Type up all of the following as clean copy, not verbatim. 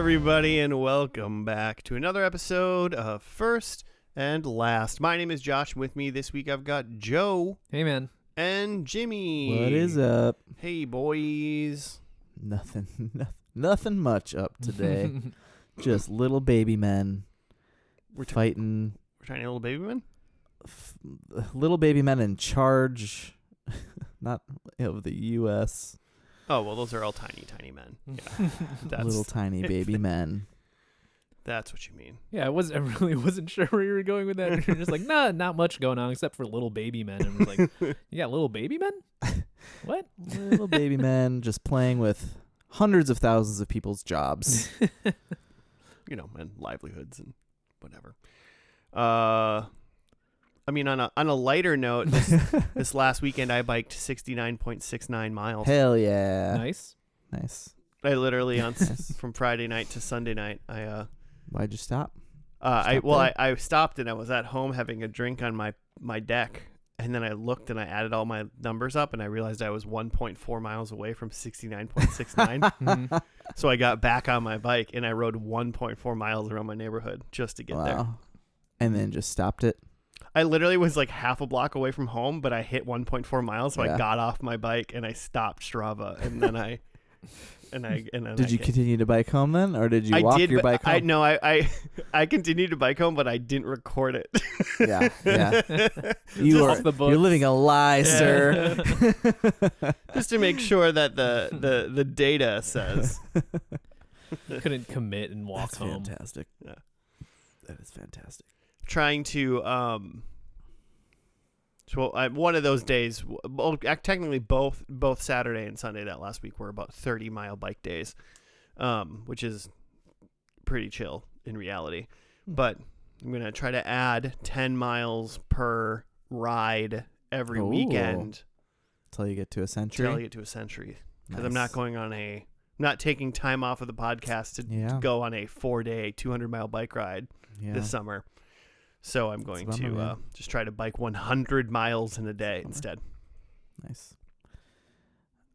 everybody, and welcome back to another episode of First and Last. My name is Josh. With me this week, I've got Joe. Hey, man. And Jimmy. What is up? Hey, boys. Nothing much up today. Just little baby men fighting. We're tiny little baby men? Little baby men in charge, not of the U.S. Oh, well, those are all tiny men. Yeah, Little tiny baby men. That's what you mean. Yeah, I really wasn't sure where you were going with that. You're just like, nah, not much going on except for little baby men. And I was like, you got little baby men? What? Little baby men just playing with hundreds of thousands of people's jobs. And livelihoods and whatever. I mean, on a lighter note, this last weekend I biked 69.69 miles. Hell yeah! Nice. I literally from Friday night to Sunday night. Why'd you stop? I stopped and I was at home having a drink on my deck, and then I looked and I added all my numbers up and I realized I was 1.4 miles away from 69.69. So I got back on my bike and I rode 1.4 miles around my neighborhood just to get there. And then just stopped it. I literally was like half a block away from home, but I hit 1.4 miles, so I got off my bike and I stopped Strava, and then I Did you continue to bike home then, or did you walk your bike home? I continued to bike home, but I didn't record it. Yeah. You're living a lie, sir. Just to make sure that the data says. Couldn't commit and walk home. Fantastic. Yeah, that is fantastic. Trying to one of those days, technically both Saturday and Sunday that last week were about 30-mile bike days, which is pretty chill in reality. But I'm going to try to add 10 miles per ride every weekend. Until you get to a century? Because I'm not taking time off of the podcast to go on a 4-day, 200-mile bike ride this summer. So I'm going to just try to bike 100 miles in a day instead. Nice.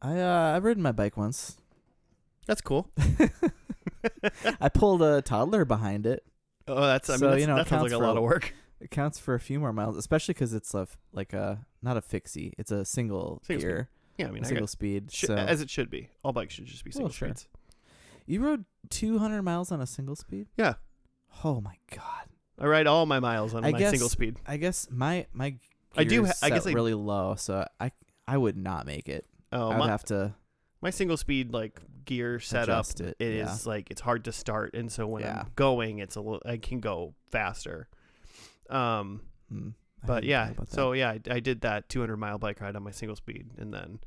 I've ridden my bike once. That's cool. I pulled a toddler behind it. Oh, that sounds like a lot of work. It counts for a few more miles, especially because it's not a fixie. It's a single gear. Speed. Yeah, I mean, single speed. As it should be. All bikes should just be single speeds. You rode 200 miles on a single speed? Yeah. Oh my God. I ride all my miles on my single speed. I guess my gear's set really low, so I would not make it. Oh, I would have to. My single speed gear setup is it's hard to start, and so when I'm going, I can go faster. But yeah, so yeah, I did that 200-mile bike ride on my single speed, and then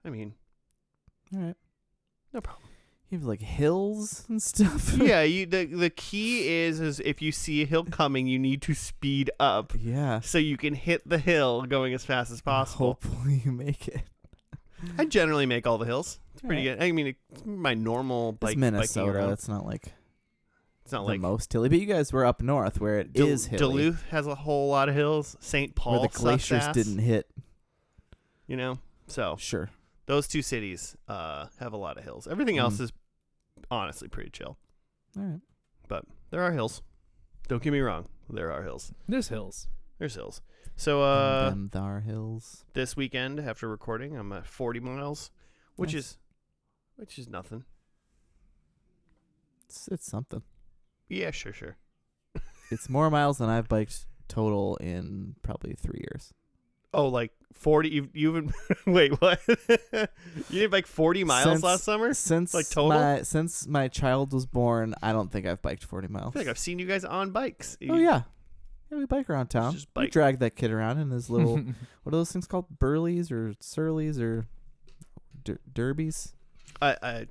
I mean, all right, no problem. You have hills and stuff. Yeah, the key is if you see a hill coming, you need to speed up. Yeah. So you can hit the hill going as fast as possible. Hopefully you make it. I generally make all the hills. It's pretty good. I mean, it's my normal bike. It's Minnesota. Biking It's not it's not the most hilly, but you guys were up north where it is hilly. Duluth has a whole lot of hills. St. Paul, where the glaciers didn't hit. So sure. Those two cities have a lot of hills. Everything else is honestly pretty chill. All right. But there are hills. Don't get me wrong. There are hills. There's hills. So there are hills. This weekend after recording, I'm at 40 miles, which is nothing. It's something. Yeah, sure. It's more miles than I've biked total in probably 3 years. Oh, 40? You've wait, what? You did bike 40 miles last summer? Total? Since my child was born, I don't think I've biked 40 miles. I feel like I've seen you guys on bikes. Oh, yeah. Yeah, we bike around town. We drag that kid around in his little, what are those things called? Burleys or Surleys or Derbies?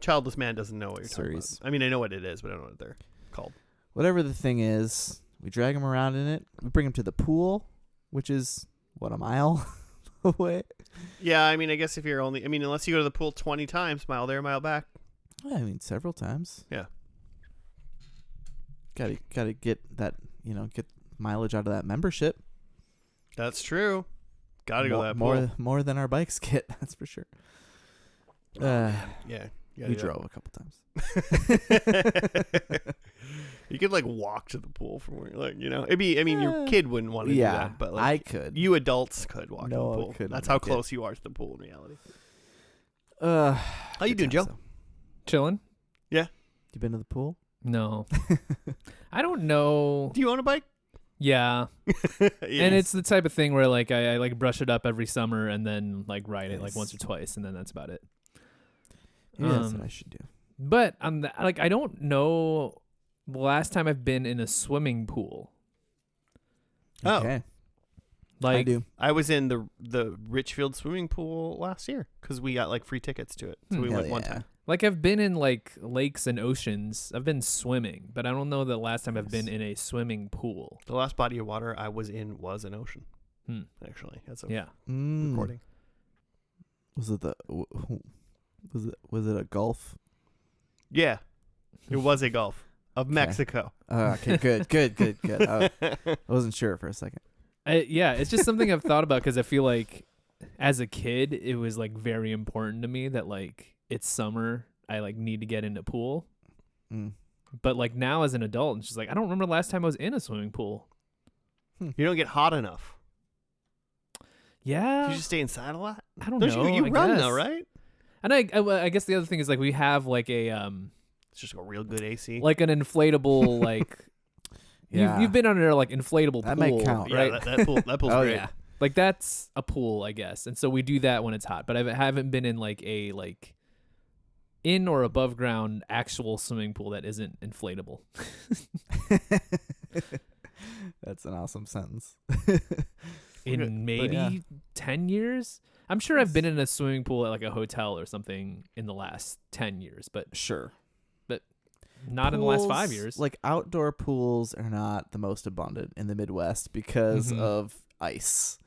Childless man doesn't know what you're talking about. I mean, I know what it is, but I don't know what they're called. Whatever the thing is, we drag him around in it. We bring him to the pool, which is, a mile away? Yeah, I mean, I guess unless you go to the pool 20 times, mile there, mile back. I mean, several times. Yeah. Gotta get that, get mileage out of that membership. That's true. Gotta go that pool. More than our bikes get, that's for sure. Yeah. We drove a couple times. You could like walk to the pool from where, like, you know, it'd be. I mean, your kid wouldn't want to do that, but like, I could. You adults could walk to the No, I pool. couldn't That's how make it. close you are to the pool in reality. How you doing, Joe? Chilling? You been to the pool? No. I don't know. Do you own a bike? Yeah. Yes. And it's the type of thing where like I like brush it up every summer and then like ride it like once or twice and then that's about it. Yeah, that's what I should do. But like I don't know the last time I've been in a swimming pool. Oh. Okay. Like I do. I was in the Richfield swimming pool last year because we got like free tickets to it, so we Hell went one yeah. time. Like I've been in like lakes and oceans. I've been swimming, but I don't know the last time I've been in a swimming pool. The last body of water I was in was an ocean. Actually, that's a recording. Was it was it a Gulf? Yeah, it was a Gulf of Mexico. Okay, good. I wasn't sure for a second. Yeah, it's just something I've thought about because I feel like as a kid, it was like very important to me that like it's summer. I like need to get in a pool. But like now as an adult, it's just like I don't remember the last time I was in a swimming pool. You don't get hot enough. Yeah. You just stay inside a lot. I don't know. You I run guess. though, right? And I guess the other thing is like we have like a It's just a real good AC. like an inflatable like you've been under like inflatable that pool, might count, right? Yeah, that pool's oh great. yeah. Like that's a pool, I guess. And so we do that when it's hot. But I haven't been in like a like in or above ground actual swimming pool that isn't inflatable. That's an awesome sentence. In maybe 10 years? I'm sure I've been in a swimming pool at like a hotel or something in the last 10 years, but Sure. not in the last 5 years. Like outdoor pools are not the most abundant in the Midwest because of ice.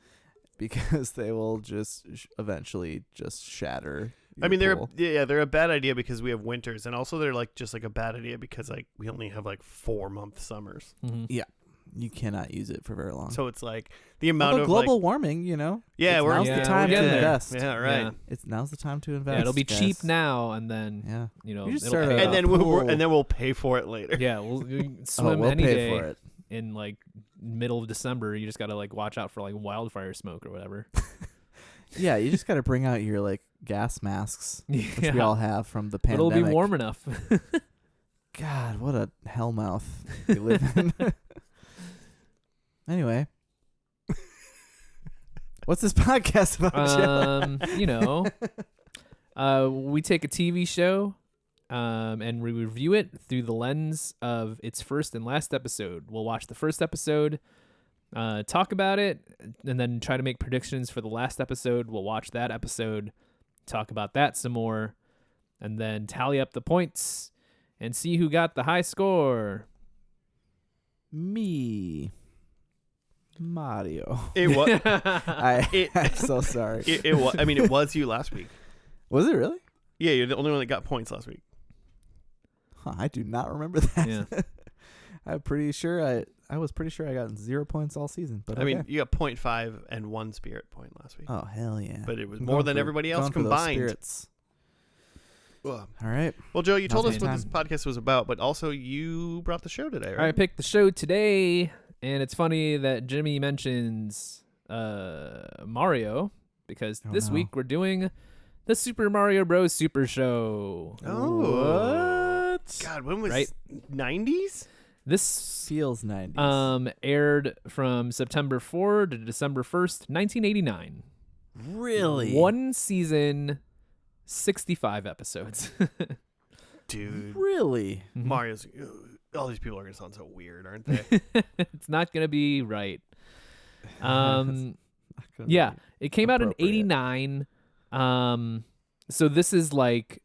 Because they will just eventually just shatter. I mean, pool. they're a bad idea because we have winters, and also they're like just like a bad idea because like we only have like 4-month summers. Yeah, you cannot use it for very long. So it's like the amount of global like, warming, you know. now's the time to invest. Yeah, right. Now's the time to invest. Yeah, it'll be guys. cheap now, and then You know, just it'll start pay a off. pool. and then we'll pay for it later. Yeah, we'll swim we'll any pay day for it. in like middle of December. You just gotta like watch out for like wildfire smoke or whatever. Yeah, you just got to bring out your like gas masks, which we all have from the But pandemic. it'll be warm enough. God, what a hellmouth we live in. Anyway, what's this podcast about, Joe? You know, we take a TV show and we review it through the lens of its first and last episode. We'll watch the first episode, talk about it, and then try to make predictions for the last episode. We'll watch that episode, talk about that some more, and then tally up the points and see who got the high score. Me. Mario. It was. I'm so sorry. It was. I mean, it was you last week. Was it really? Yeah, you're the only one that got points last week. Huh, I do not remember that. Yeah. I'm pretty sure I was pretty sure I got 0 points all season. But I mean, you got 0.5 and 1 spirit point last week. oh hell yeah! But it was I'm more going than for- everybody else going for those combined. spirits. Ugh. All right. Well, Joe, you told Now's us my what this time. podcast was about, but also you brought the show today, right? I picked the show today, and it's funny that Jimmy mentions Mario because this no. week we're doing the Super Mario Bros. Super Show. Oh. What? God, when was Right. 90s? This Feels 90s. aired from September 4 to December 1st, 1989. Really? One season, 65 episodes. Dude. Really? Mario's. All these people are going to sound so weird, aren't they? It's not going to be right. Not gonna Yeah, be it came out in appropriate. 89. So this is like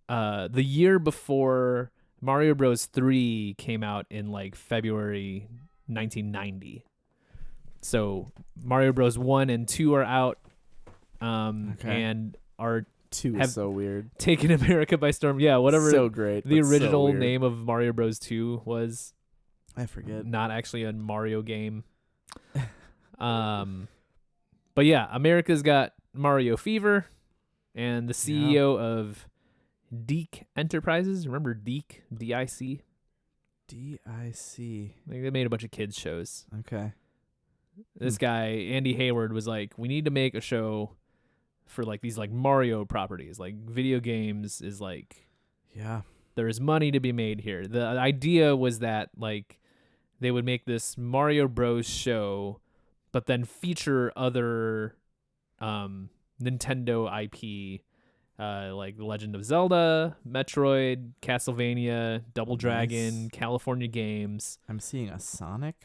the year before Mario Bros. 3 came out in like February 1990. So Mario Bros. 1 and 2 are out and are 2 have is so weird. taken America by storm. Yeah, whatever So great. the but so original weird. name of Mario Bros. 2 was. I forget. Not actually a Mario game. But yeah, America's got Mario fever, and the CEO of Deke Enterprises. Remember Deke? D-I-C? D-I-C. Like they made a bunch of kids shows. Okay. This guy, Andy Hayward, was like, we need to make a show for like these like Mario properties. Like video games is like, Yeah. there is money to be made here. The idea was that like they would make this Mario Bros show, but then feature other Nintendo IP, like The Legend of Zelda, Metroid, Castlevania, Double Dragon, Nice. California Games. I'm seeing a Sonic.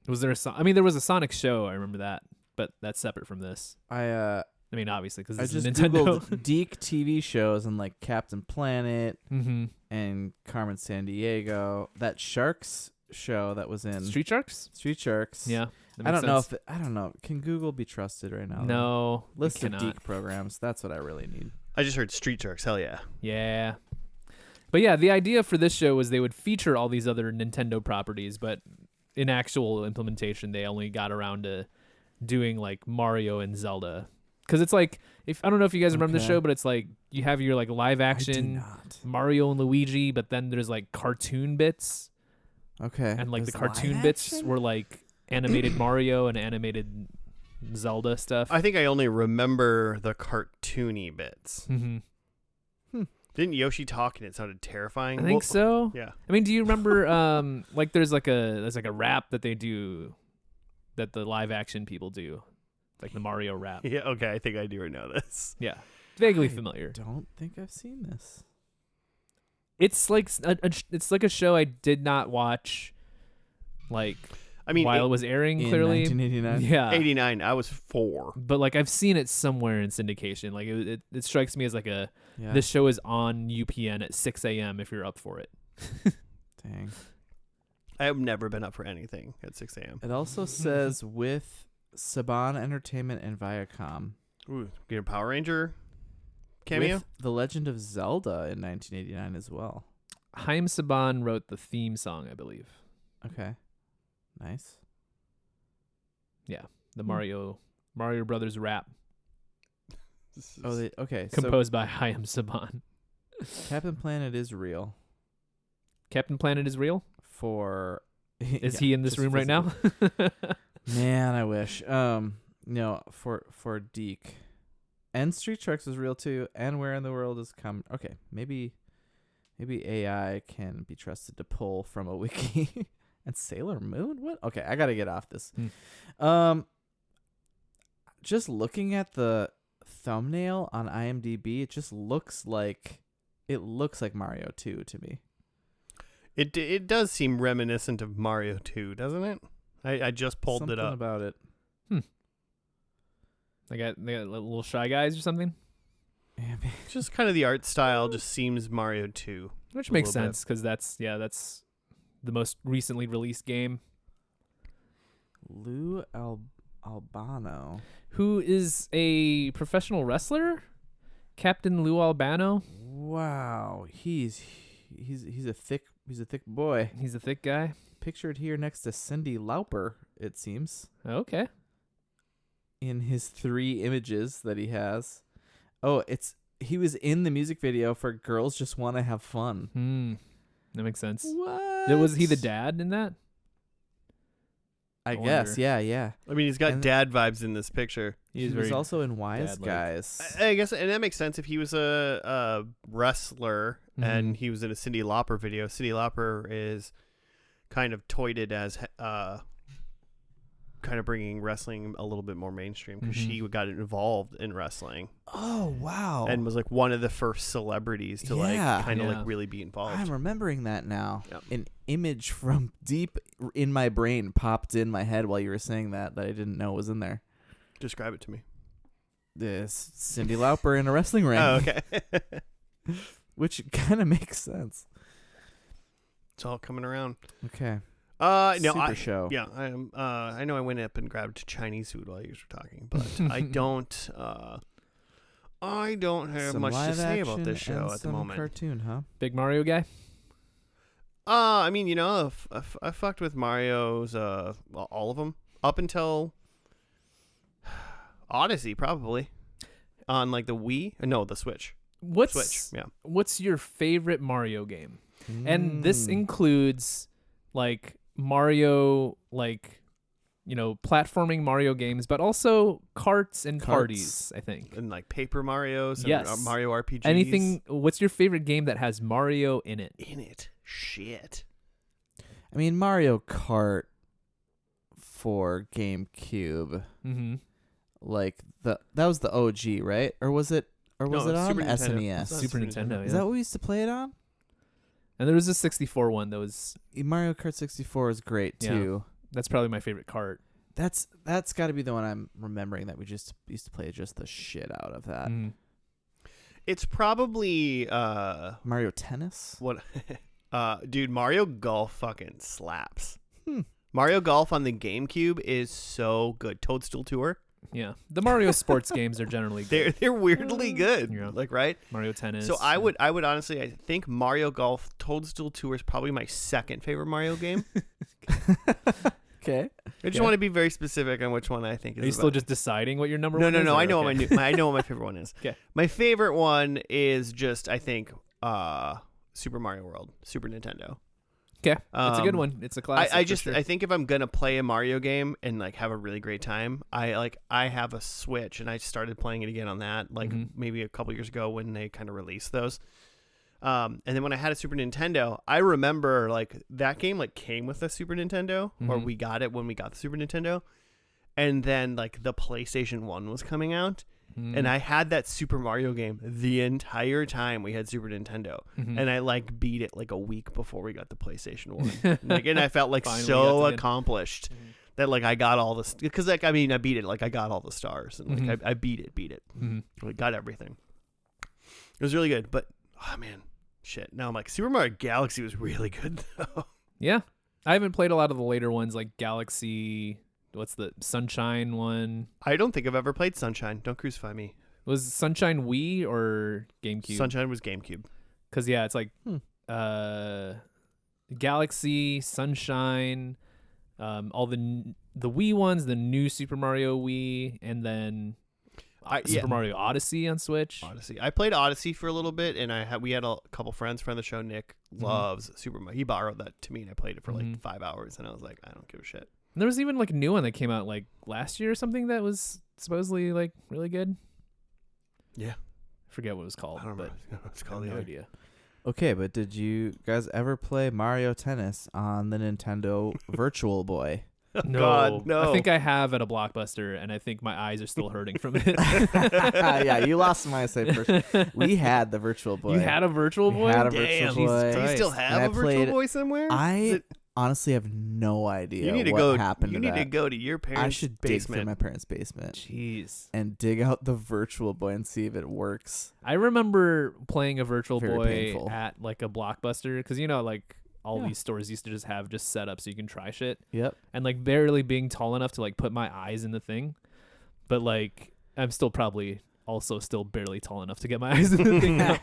Was there I mean, there was a Sonic show. I remember that, but that's separate from this. I mean, obviously, because I this just is Nintendo. googled Deke TV shows and like Captain Planet Mm-hmm. and Carmen Sandiego. That Sharks show that was in Street Sharks. Street Sharks. Yeah, that I makes don't know sense. if I don't know. Can Google be trusted right now? No, it List of cannot. Deke programs. That's what I really need. I just heard Street Sharks. Hell yeah. Yeah. But yeah, the idea for this show was they would feature all these other Nintendo properties, but in actual implementation, they only got around to doing like Mario and Zelda. Because it's like, if I don't know if you guys remember the Okay. show, but it's like you have your like live I do action not. Mario and Luigi, but then there's like cartoon bits, Okay. and like the There's cartoon live bits action? were like animated Mario and animated Zelda stuff. I think I only remember the cartoony bits. Mm-hmm. Didn't Yoshi talk and it sounded terrifying? I think so. Yeah. I mean, do you remember like there's like a rap that they do that the live action people do, like the Mario rap. Yeah. Okay. I think I do know this. Yeah, vaguely I familiar. Don't think I've seen this. It's like it's like a show I did not watch, like I mean, while it was airing. In Clearly, 1989. yeah. 89. I was 4. But like I've seen it somewhere in syndication. Like it strikes me as like a Yeah. this show is on UPN at 6 a.m. if you're up for it. Dang. I have never been up for anything at 6 a.m. It also says with Saban Entertainment and Viacom. Ooh, get a Power Ranger cameo. With The Legend of Zelda in 1989 as well. Haim Saban wrote the theme song, I believe. Okay. Nice. The Mario Brothers rap Oh, okay. composed by Haim Saban. So Captain Planet is real. Captain Planet is real? For Is yeah, he in this just room right now? physically. Man, I wish. No, for Deke. And Street Sharks is real too. And Where in the World is come. Okay, maybe AI can be trusted to pull from a wiki. And Sailor Moon? What? Okay, I gotta get off this. Just looking at the thumbnail on IMDb, it just looks like Mario 2 to me. It does seem reminiscent of Mario 2, doesn't it? I just pulled Something it up. about it. They got little Shy Guys or something? Yeah, Just kind of the art style just seems Mario 2. Which A makes little bit. sense because that's the most recently released game. Lou Albano. Who is a professional wrestler? Captain Lou Albano? Wow, he's a thick boy. He's a thick guy. Pictured here next to Cyndi Lauper, it seems, Okay. in his 3 images that he has. Oh, he was in the music video for Girls Just Want to Have Fun. That makes sense. What? Was he the dad in that? I wonder. guess, yeah. I mean, he's got And- dad vibes in this picture. He He's was very also in Wise dad-like. Guys. I guess, and that makes sense if he was a wrestler and Mhm. he was in a Cyndi Lauper video. Cyndi Lauper is kind of toyed as kind of bringing wrestling a little bit more mainstream because she got involved in wrestling Oh, wow. and was like one of the first celebrities to Yeah. like kind of Yeah. like really be involved. I'm remembering that now. Yep. An image from deep in my brain popped in my head while you were saying that I didn't know was in there. Describe it to me. This Cyndi Lauper in a wrestling ring. Oh, okay. Which kind of makes sense. It's all coming around. Okay. No, Super show. Yeah, I know I went up and grabbed Chinese food while you were talking, but I don't have Some much to live say about action this show and at the some moment. cartoon, huh? Big Mario guy? I mean, I fucked with Mario's all of them up until Odyssey, probably on like the Wii. No, the Switch. Switch. Yeah. What's your favorite Mario game? And this includes like Mario, like, you know, platforming Mario games, but also carts and parties, I think. And like Paper Marios and Yes. Mario RPGs. Anything, what's your favorite game that has Mario in it? Shit. I mean, Mario Kart for GameCube. Mm-hmm. Like that was the OG, right? Or was it on Super Nintendo. SNES? Super Nintendo, yeah. Is that what we used to play it on? And there was a 64 one that was... Mario Kart 64 is great too. That's probably my favorite kart. That's got to be the one I'm remembering that we just used to play just the shit out of that. Mm. It's probably Mario Tennis? what dude, Mario Golf fucking slaps. Mario Golf on the GameCube is so good. Toadstool Tour. Yeah. The Mario sports games are generally good. They're weirdly good. Yeah. Like, right? Mario Tennis. So I would honestly, I think Mario Golf Toadstool Tour is probably my second favorite Mario game. Okay. I just want to be very specific on which one I think is. Are you still just deciding what your number one is? No. or- I know okay. I know what my favorite one is. Okay. My favorite one is just, I think, Super Mario World, Super Nintendo. Okay. It's a good one. It's a classic. I think if I'm gonna play a Mario game and like have a really great time, I have a Switch and I started playing it again on that like maybe a couple years ago when they kind of released those. And then when I had a Super Nintendo, I remember like that game like came with a Super Nintendo, or we got it when we got the Super Nintendo, and then like the PlayStation 1 was coming out. And I had that Super Mario game the entire time we had Super Nintendo, and I like beat it like a week before we got the PlayStation 1. Like, and I felt like so accomplished that like I got all this, because like I mean I beat it, like I got all the stars and like I beat it. Like, got everything. It was really good, but oh man, shit. Now I'm like, Super Mario Galaxy was really good though. Yeah. I haven't played a lot of the later ones like Galaxy. What's the Sunshine one? I don't think I've ever played Sunshine. Don't crucify me. Was Sunshine Wii or GameCube? Sunshine was GameCube. Because yeah, it's like Galaxy, Sunshine, all the Wii ones, the new Super Mario Wii, and then Super Mario Odyssey on Switch. Odyssey. I played Odyssey for a little bit, and we had a couple friends from the show. Nick loves Super Mario. He borrowed that to me, and I played it for like 5 hours, and I was like, I don't give a shit. And there was even like a new one that came out like last year or something that was supposedly like really good. Yeah. I forget what it was called. I don't remember what it's called. I have no either. idea. Okay, but did you guys ever play Mario Tennis on the Nintendo Virtual Boy? No, God, no. I think I have at a Blockbuster, and I think my eyes are still hurting from it. Yeah, you lost my say first. We had the Virtual Boy. You had a Virtual Boy? We had a Damn. Virtual Boy. Do you still And have I a Virtual played- Boy somewhere? I honestly have no idea you need to what go. happened You to need that. to go to your parents' I should dig basement. through my parents' basement Jeez. and dig out the Virtual Boy and see if it works. I remember playing a Virtual Very Boy painful. at like a Blockbuster because, you know, like all these stores used to just have just set up so you can try shit. Yep. And like barely being tall enough to like put my eyes in the thing. But like I'm still probably also still barely tall enough to get my eyes in the thing now.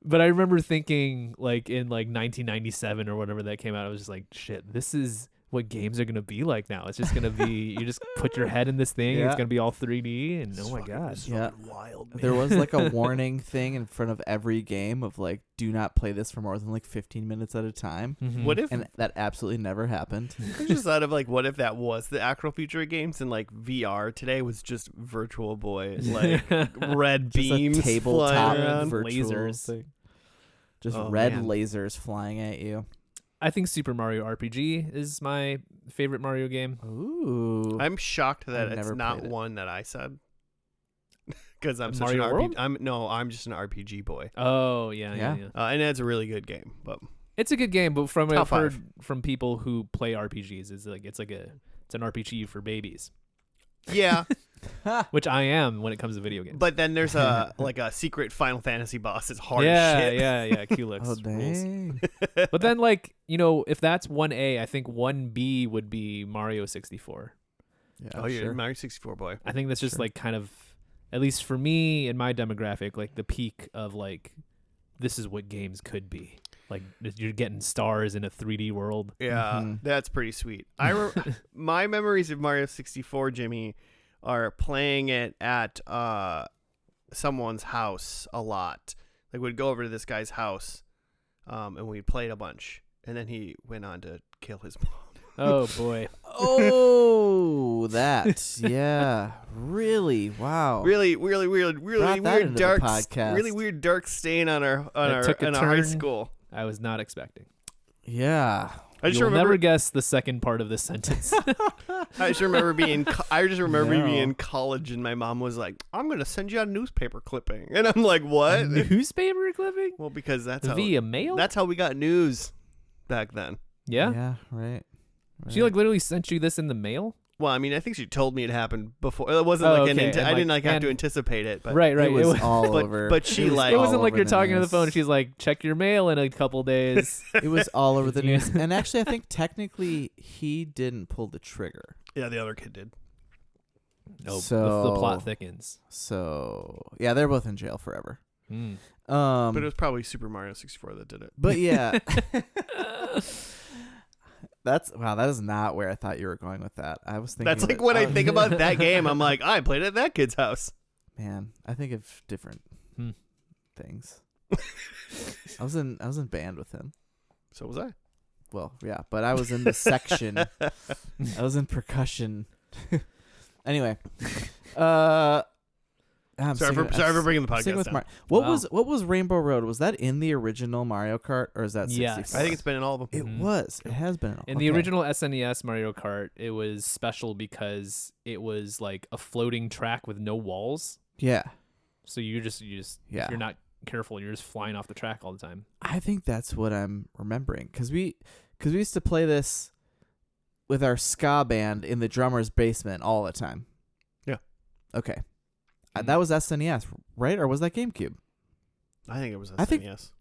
But I remember thinking like in like 1997 or whatever that came out, I was just like, shit, this is what games are going to be like now. It's just going to be, you just put your head in this thing and it's going to be all 3D and oh my God. Yeah. Wild, man. There was like a warning thing in front of every game of like, do not play this for more than like 15 minutes at a time. What if? And that absolutely never happened. I just thought of like, what if that was the actual future of games and like VR today was just Virtual Boy, like red Just beams a tabletop flying around. virtual lasers. thing. Just Oh, red man. lasers flying at you. I think Super Mario RPG is my favorite Mario game. Ooh. I'm shocked that I've it's never not played it. one that I said. Because I'm such Mario an World? RPG. I'm just an RPG boy, Oh, yeah. Yeah. and it's a really good game. But It's a good game, but from what Top I've heard five. from people who play RPGs, it's an RPG for babies, yeah, which I am when it comes to video games. but then there's a like a secret Final Fantasy boss. It's hard yeah, as shit. yeah, Culex Oh, rules. dang. But then, like, you know, if that's 1A, I think 1B would be Mario 64. Yeah, Oh, you're sure. a Mario 64 boy. I think that's just Sure. like kind of, at least for me in my demographic, like the peak of like, this is what games could be. Like you're getting stars in a 3D world. Yeah, Mhm. that's pretty sweet. My memories of Mario 64, Jimmy, are playing it at someone's house a lot. Like we'd go over to this guy's house, and we played a bunch, and then he went on to kill his mom. Oh boy. Oh, that. Yeah. Really? Wow. Really Brought weird that into the dark podcast. really weird dark stain on our took a on our high turn. school. I was not expecting. Yeah. I just You'll remember never guess the second part of this sentence. I just remember being No. being in college and my mom was like, "I'm going to send you a newspaper clipping." And I'm like, "What?" Newspaper clipping? Well, because that's Via mail? That's how we got news back then. Yeah? Yeah, right. She like literally sent you this in the mail? Well, I mean, I think she told me it happened before. It wasn't Oh, like okay. I And, didn't like, have and- to anticipate it, but Right. It was It all over. but she It was like- It all wasn't like over you're the talking to the news. phone and she's like, check your mail in a couple days. It was all over the Yeah. news. And actually, I think technically he didn't pull the trigger. yeah, the other kid did. No, So- the plot thickens. So yeah, they're both in jail forever. Mm. But it was probably Super Mario 64 that did it. But yeah. That is not where I thought you were going with that. I was thinking That's like that- when I think about that game, I'm like, I played at that kid's house. man, I think of different Hmm. things. I was in band with him. So was I. Well, yeah, but I was in the section. I was in percussion. Anyway, I'm Sorry for bringing the sticking podcast with down. Mar- Wow. what was Rainbow Road? Was that in the original Mario Kart or is that 64? Yes. I think it's been in all of them. It Mhm. was. It has been. In the original SNES Mario Kart, it was special because it was like a floating track with no walls. Yeah. So you just Yeah. if you're not careful, you're just flying off the track all the time. I think that's what I'm remembering because we used to play this with our ska band in the drummer's basement all the time. Yeah. Okay. Mhm. That was SNES, right? Or was that GameCube? I think it was I think- SNES.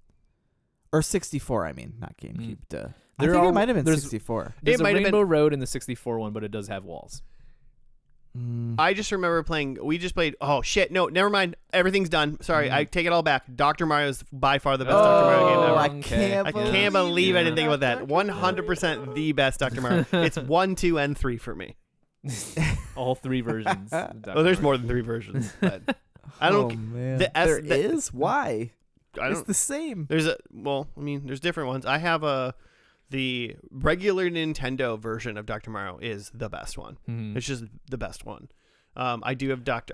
Or 64, I mean, not GameCube. Duh. I They're think all- it might have been there's- 64. There's It a might have been- Rainbow Road in the 64 one, but it does have walls. I just remember we just played, oh shit, no, never mind. Everything's done. Sorry, I take it all back. Dr. Mario's by far the best Dr. Mario game ever. I Okay. can't I believe can't believe I didn't think you. about that. 100% the best Dr. Mario. It's 1, 2, and 3 for me. All three versions. of Dr. Oh, there's Mario. more than 3 versions. But I don't. Oh, man. the There the- is? Why? I It's don't. the same. There's there's different ones. I have the regular Nintendo version of Dr. Mario is the best one. Mhm. It's just the best one. I do have Dr.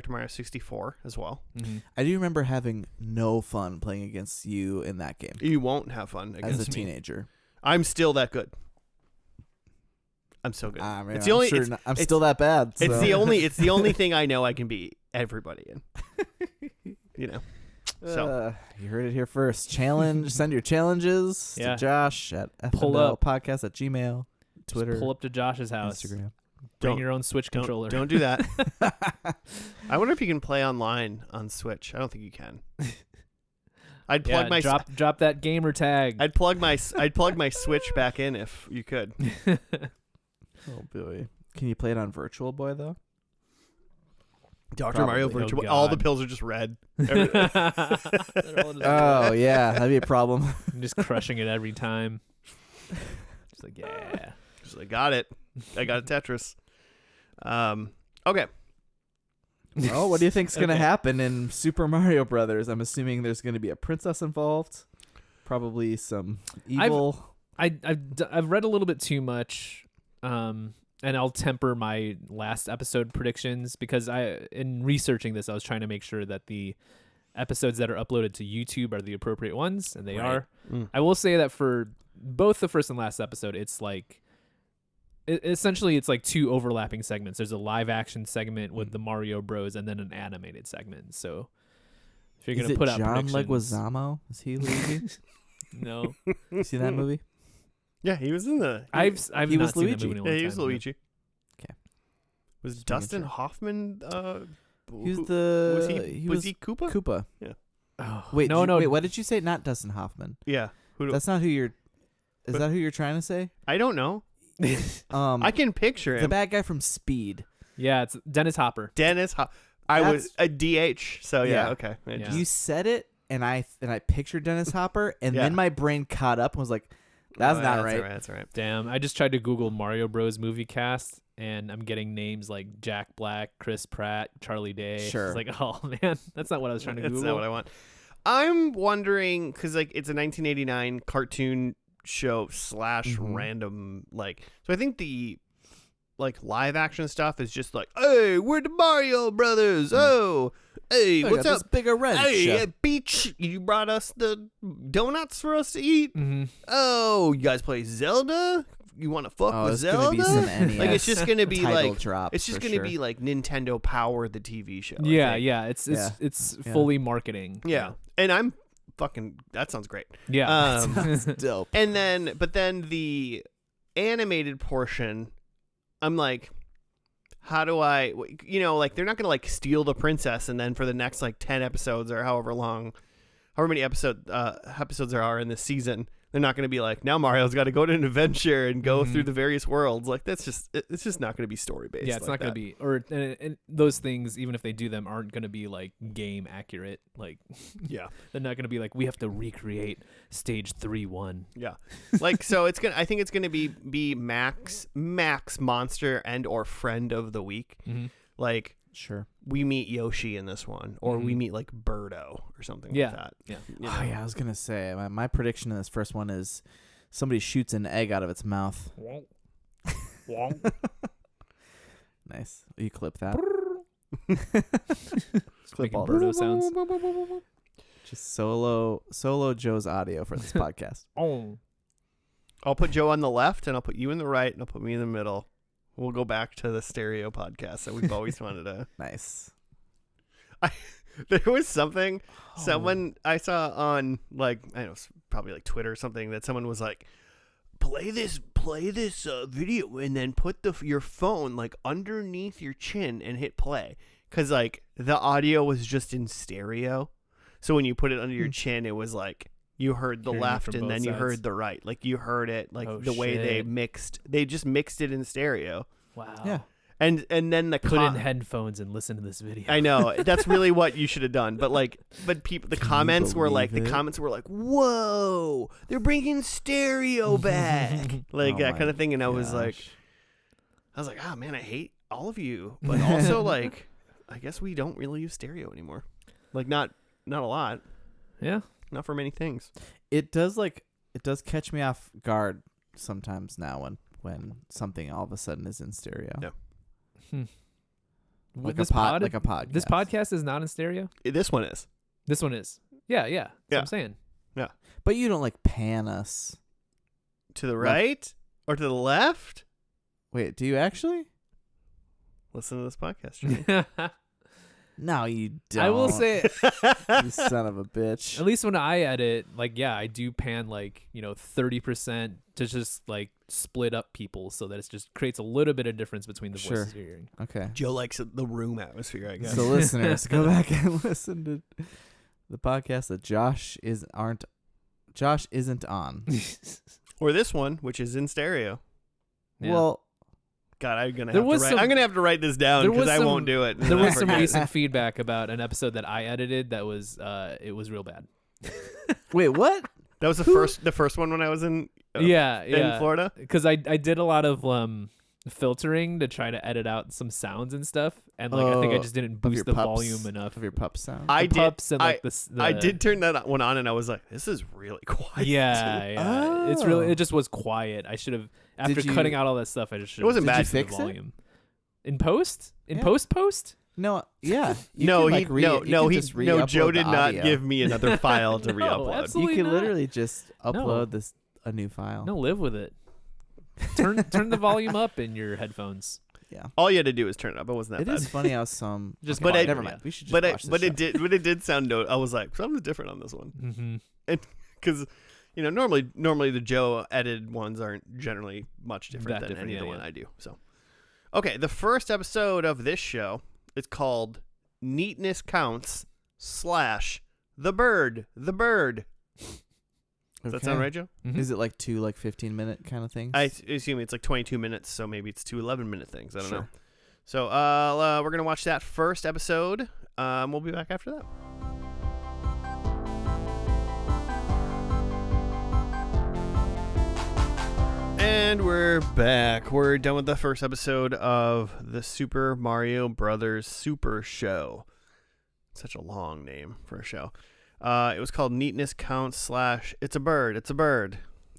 Mario 64 as well. Mhm. I do remember having no fun playing against you in that game You won't have fun against as a me. teenager. I'm still that good. I'm so good. I mean, It's the only- it's- I'm still that bad. It's so. the only thing I know I can beat everybody in. You know. So You heard it here first. Challenge. Send your challenges Yeah. to Josh at Pull up. podcast at Gmail, Just Twitter, pull up to Josh's house. Instagram. Bring Don't- your own Switch controller. don't do that. I wonder if you can play online on Switch. I don't think you can. I'd plug my drop that gamer tag. I'd plug my Switch back in if you could. Oh boy. Can you play it on Virtual Boy though? Dr. Mario Probably. Virtual. Oh, all the God. pills are just red. They're all just- Oh yeah, that'd be a problem. I'm just crushing it every time. Just like Just like, got it. I got a Tetris. Okay. Oh, what do you think's gonna Okay. happen in Super Mario Brothers? I'm assuming there's gonna be a princess involved, probably some evil. I've read a little bit too much, and I'll temper my last episode predictions because in researching this, I was trying to make sure that the episodes that are uploaded to YouTube are the appropriate ones, and they Right. are. Mm. I will say that for both the first and last episode, it's like essentially it's like 2 overlapping segments. There's a live action segment with the Mario Bros. And then an animated segment. So if you're Is gonna it put out John predictions, Leguizamo? Is he Luigi? no, You see that movie? Yeah, he was in the. I've He not was seen Luigi. that movie in a Yeah, long he was time. Luigi. Okay. Was Just making Dustin sure. Hoffman? He was Was he Koopa? Koopa. Oh, Wait, no. Wait, what did you say? Not Dustin Hoffman. Yeah. That's not who you're. Is But- that who you're trying to say? I don't know. I can picture the him. bad guy from Speed. Yeah, it's Dennis Hopper. Dennis. I was a DH. So yeah. Yeah. Okay. Yeah. You said it, and I pictured Dennis Hopper, and then Yeah. my brain caught up and was like, That's not That's right. all right. That's all right. Damn, I just tried to Google Mario Bros. Movie cast, and I'm getting names like Jack Black, Chris Pratt, Charlie Day. Sure. It's like, oh man, that's not what I was trying to That's Google. not what I want. I'm wondering because like it's a 1989 cartoon show / random like. So I think the like live action stuff is just like, hey, we're the Mario Brothers. Oh, hey, what's up? Bigger wrench. Hey, Beach, you brought us the donuts for us to eat. Mm-hmm. Oh, you guys play Zelda? You want to fuck with it's Zelda? gonna be some NES Like it's just gonna be title like drops it's just for gonna sure. be like Nintendo Power the TV show. I Yeah, think. yeah, it's Yeah. fully marketing. Yeah. And I'm fucking. That sounds great. Yeah. Dope. And then, but then the animated portion, I'm like, how do I, like they're not gonna like steal the princess and then for the next like 10 episodes or however many episodes there are in this season, they're not gonna be like, now Mario's got to go to an adventure and go through the various worlds. Like it's just not gonna be story based. Yeah, it's not going to be, or and those things, even if they do them, aren't going to be like game accurate. Like, Yeah. they're not going to be like, we have to recreate stage 3-1. Yeah, like so I think it's gonna be Max monster and or friend of the week. Mm-hmm. Like Sure. we meet Yoshi in this one, or we Mhm. meet like Birdo or something Yeah. like that. Yeah. You Oh know? yeah, I was gonna say my prediction in this first one is somebody shoots an egg out of its mouth. Nice. You clip that. Making all Birdo this. sounds. Just solo Joe's audio for this podcast. Oh. I'll put Joe on the left, and I'll put you in the right, and I'll put me in the middle. We'll go back to the stereo podcast that we've always wanted to. Nice. There was someone I saw on like I don't know, probably like Twitter or something, that someone was like, play this video and then put your phone like underneath your chin and hit play, because like the audio was just in stereo, so when you put it under your chin, it was like you heard the Hearing it left from and both then you sides. heard the right, like you heard it like Oh, the way shit. they just mixed it in stereo, Wow. Yeah. and then the Put in headphones and listen to this video. I know that's really what you should have done, but people, the Can you comments were like, believe it? whoa, they're bringing stereo back, like Oh that my kind of thing, and I was like, oh man, I hate all of you, but also like, I guess we don't really use stereo anymore, like not a lot, Yeah. not for many things. it does catch me off guard sometimes now when something all of a sudden is in stereo. Yeah. Like This a podcast. This podcast is not in stereo? This one is. This one is. Yeah, yeah. That's what Yeah. I'm saying. But you don't like pan us. To the right or to the left? Wait, do you actually? Listen to this podcast. Jimmy. No, you don't. I will say, You son of a bitch. at least when I edit, like, yeah, I do pan 30% to just like split up people so that it just creates a little bit of difference between the Sure. voices you're hearing. Okay. Joe likes the room atmosphere, I guess. So listeners, go back and listen to the podcast that Josh isn't on. Or this one, which is in stereo. Yeah. Well, God, I'm gonna There have to was write. some- I'm gonna have to write this down there because was I some- won't do it. There I was some forget. recent feedback about an episode that I edited that was it was real bad. wait, what? That was the first one when I was in Yeah. Florida. Because I did a lot of filtering to try to edit out some sounds and stuff, and I think I just didn't Of your boost the pups- volume enough. Of your pup sound. I The did. pups and I, the I did turn that one on, and I was like, "This is really quiet." Yeah. It's Oh. really, it just was quiet. I should have, after Did you- cutting out all that stuff, I just should It wasn't have bad. boosted Did you fix the it? volume. In post? In Yeah. post? No, yeah. You No, can, he like, re- no you no can he just no. re-upload Joe the did not audio. give me another file to No, re-upload. absolutely. You can not. literally just upload No. a new file. No, live with it. Turn the volume up in your headphones. Yeah. All you had to do was turn it up. It wasn't that It bad. is funny how some. Just okay, quiet, never yeah. mind. We should just But watch this show. it did sound. I was like, something's different on this one, Mm-hmm. because normally the Joe edited ones aren't generally much different That than different, any of the yeah, one yeah. I do. So, okay, the first episode of this show is called "Neatness Counts / The Bird." Does that sound Okay. right, Joe? Mm-hmm. Is it like 2 15-minute kind of things? I assume it's like 22 minutes, so maybe it's 2 11-minute things. I don't know. Sure. So we're going to watch that first episode. We'll be back after that. And we're back. We're done with the first episode of the Super Mario Brothers Super Show. Such a long name for a show. It was called Neatness Counts / It's a Bird. It's a Bird.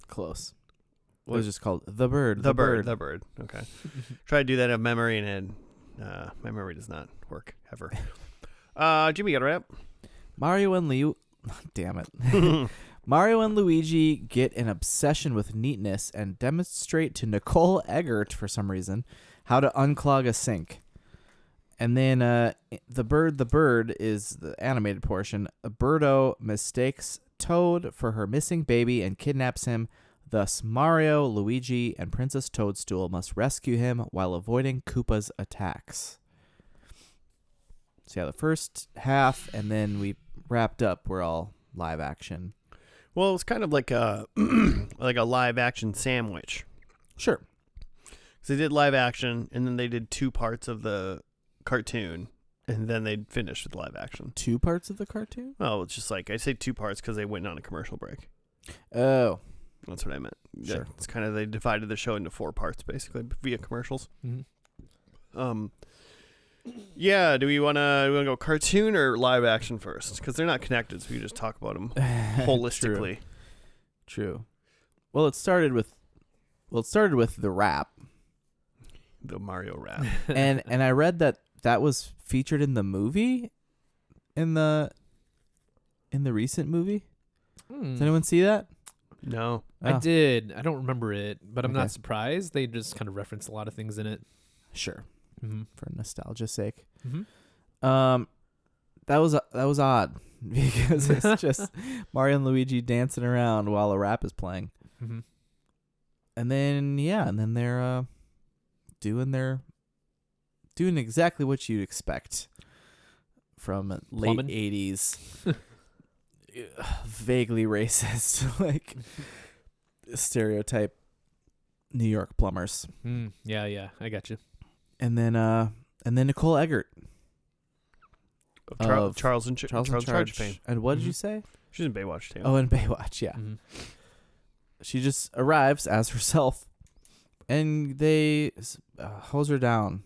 Close. What? It was just called The Bird. The Bird. The Bird. Okay. Try to do that in memory and my memory does not work ever. Jimmy, got it right up? Mario and Damn it. Mario and Luigi get an obsession with neatness and demonstrate to Nicole Eggert, for some reason, how to unclog a sink. And then the bird is the animated portion. Birdo mistakes Toad for her missing baby and kidnaps him. Thus, Mario, Luigi, and Princess Toadstool must rescue him while avoiding Koopa's attacks. So yeah, the first half, and then we wrapped up. We're all live action. Well, it was kind of like a like a live action sandwich. Sure. So they did live action, and then they did 2 parts of the cartoon, and then they finished with live action. 2 parts of the cartoon? Oh, it's just like I say 2 parts because they went on a commercial break. Oh, that's what I meant. Sure. Yeah, it's kind of they divided the show into 4 parts basically via commercials. Mm-hmm. Yeah. Do we want to go cartoon or live action first? Because they're not connected, so we just talk about them holistically. True. Well, it started with the rap. The Mario rap. and I read that was featured in the movie, in the recent movie. Does anyone see that? No. I did. I don't remember it, but I'm Okay. not surprised. They just kind of reference a lot of things in it. Sure. Mm-hmm. For nostalgia's sake. Mm-hmm. That was odd because it's just Mario and Luigi dancing around while a rap is playing. Mm-hmm. And then they're doing exactly what you'd expect from late Plumbing? 80s vaguely racist like stereotype New York plumbers. Yeah, I got you. And then Nicole Eggert Of Charles in Charles in Charge Charge fame. And what did Mhm. you say? She's in Baywatch too. Oh, and Baywatch, yeah. Mm-hmm. She just arrives as herself, and they hose her down.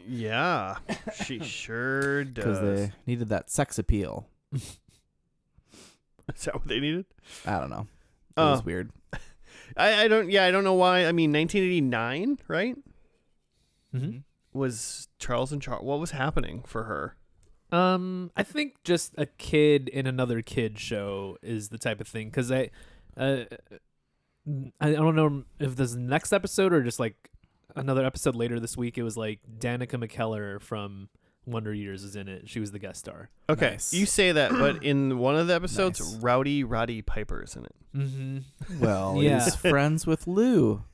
Yeah, she sure Because does. they needed that sex appeal. Is that what they needed? I don't know. It was Oh. weird. I don't know why. I mean, 1989, right? Mm-hmm. Was Charles in Charge? What was happening for her? I think just a kid in another kid show is the type of thing, because I don't know if this is the next episode or just like another episode later this week. It was like Danica McKellar from Wonder Years is in it. She was the guest star. Okay, Nice. you say that, but in one of the episodes, Nice. Rowdy Roddy Piper's in it. Mm-hmm. Well, Yeah. he's friends with Lou.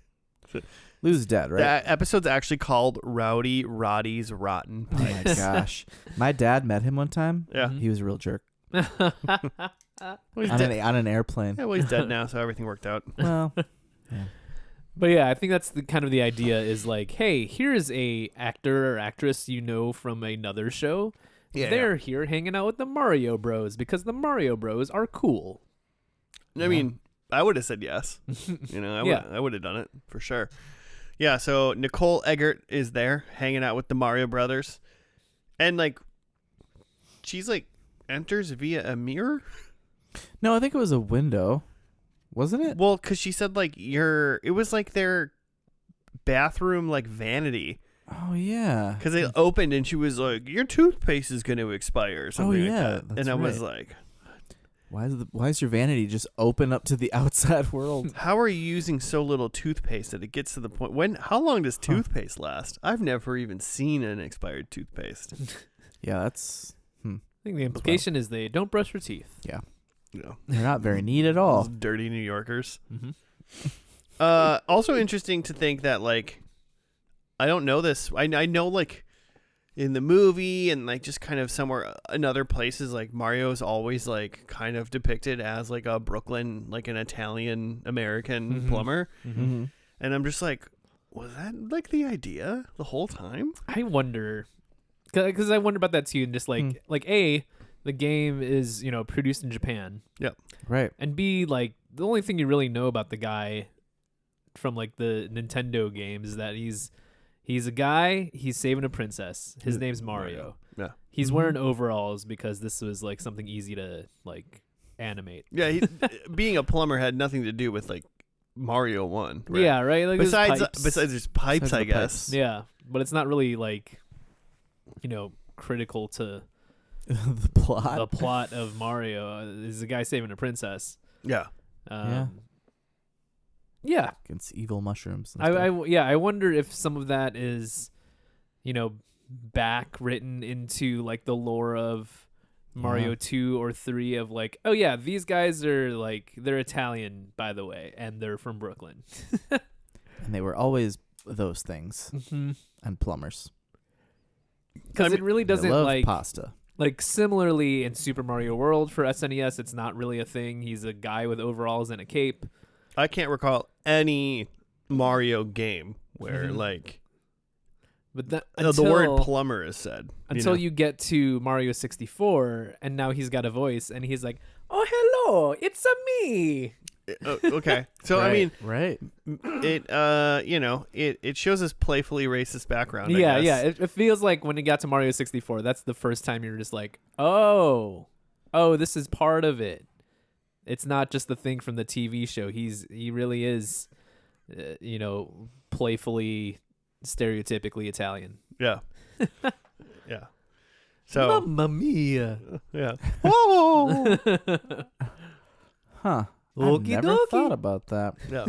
Lou's dead, right? That episode's actually called Rowdy Roddy's Rotten Oh my Pipes. gosh. My dad met him one time. Yeah. Mhm. He was a real jerk. Well, he's On dead. an airplane. Yeah, well, he's dead now, so everything worked out. Well, But yeah, I think that's the kind of the idea is like, hey, here's a actor or actress you know from another show. Yeah. They're here hanging out with the Mario Bros because the Mario Bros are cool. I mean, I would have said yes. I would have done it for sure. Yeah, so Nicole Eggert is there hanging out with the Mario Brothers. And like she's like enters via a mirror? no, I think it was a window. Wasn't it? Well, cuz she said like it was like their bathroom like vanity. Oh, yeah. Cuz it opened and she was like, "Your toothpaste is going to expire," or something yeah, like that. that's And I was right. like, Why is your vanity just open up to the outside world? how are you using so little toothpaste that it gets to the point how long does toothpaste last? I've never even seen an expired toothpaste. Yeah, that's I think the implication is they don't brush their teeth. You know, they're not very neat at those all. dirty New Yorkers. Mm-hmm. Also interesting to think that like I don't know this. I know like in the movie and like just kind of somewhere in other places, like Mario's always like kind of depicted as like a Brooklyn, like an Italian American Mhm. plumber. Mm-hmm. And I'm just like, was that like the idea the whole time? I wonder, because I wonder about that too, and just like the game is, produced in Japan, Right. and B, like, the only thing you really know about the guy from like the Nintendo games is that he's a guy, he's saving a princess. His name's Mario. Yeah. He's wearing overalls because this was like something easy to like animate. Yeah, being a plumber had nothing to do with like Mario 1. Right? Yeah, right? Like Besides pipes. there's pipes, Besides I the guess. pipes. Yeah, but it's not really like, critical to The plot. the plot of Mario. Is a guy saving a princess. Yeah. Yeah. Against evil mushrooms. And I wonder if some of that is, back written into like the lore of Mario 2 or 3 of like, oh yeah, these guys are like, they're Italian, by the way, and they're from Brooklyn. And they were always those things. Mm-hmm. And plumbers. Because it really They doesn't love like pasta. like similarly in Super Mario World for SNES, it's not really a thing. He's a guy with overalls and a cape. I can't recall any Mario game where Mhm. like But that, the word plumber is said. until you get to Mario 64, and now he's got a voice, and he's like, "Oh, hello, it's a me." Okay. So I mean, Right. it shows his playfully racist background. I Yeah, guess. It feels like when it got to Mario 64, that's the first time you're just like, oh, this is part of it. It's not just the thing from the TV show. He really is, playfully, stereotypically Italian. Yeah. Yeah. So Mamma mia. yeah. Whoa. Huh. Okie I never dokie. thought about that. Yeah.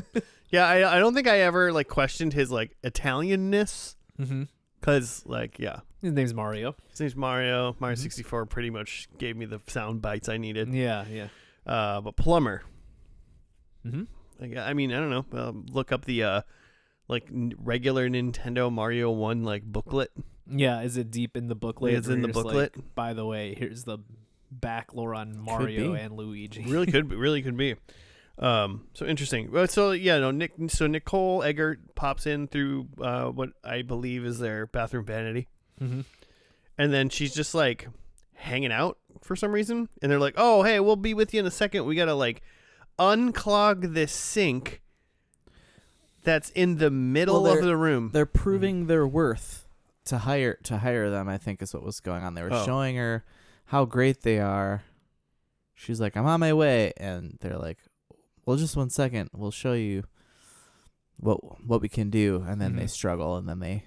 Yeah. I don't think I ever like questioned his like Italianness Mm-hmm. because like His name's Mario. his name's Mario. Mario 64 pretty much gave me the sound bites I needed. Yeah. But plumber. Mm-hmm. I mean, I don't know. Look up the regular Nintendo Mario 1 like booklet. Yeah, is it deep in the booklet? It's where in the you're just booklet. like, by the way, here's the back lore on Mario be. and Luigi. Really could be. So interesting. Well, so yeah, no. Nicole Eggert pops in through what I believe is their bathroom vanity, Mm-hmm. and then she's just like hanging out for some reason, and they're like, "Oh, hey, we'll be with you in a second. We gotta like unclog this sink that's in the middle Well, of the room." They're proving their worth to hire them, I think is what was going on. They were showing her how great they are. She's like, "I'm on my way." And they're like, "Well, just 1 second. We'll show you what we can do." And then they struggle, and then they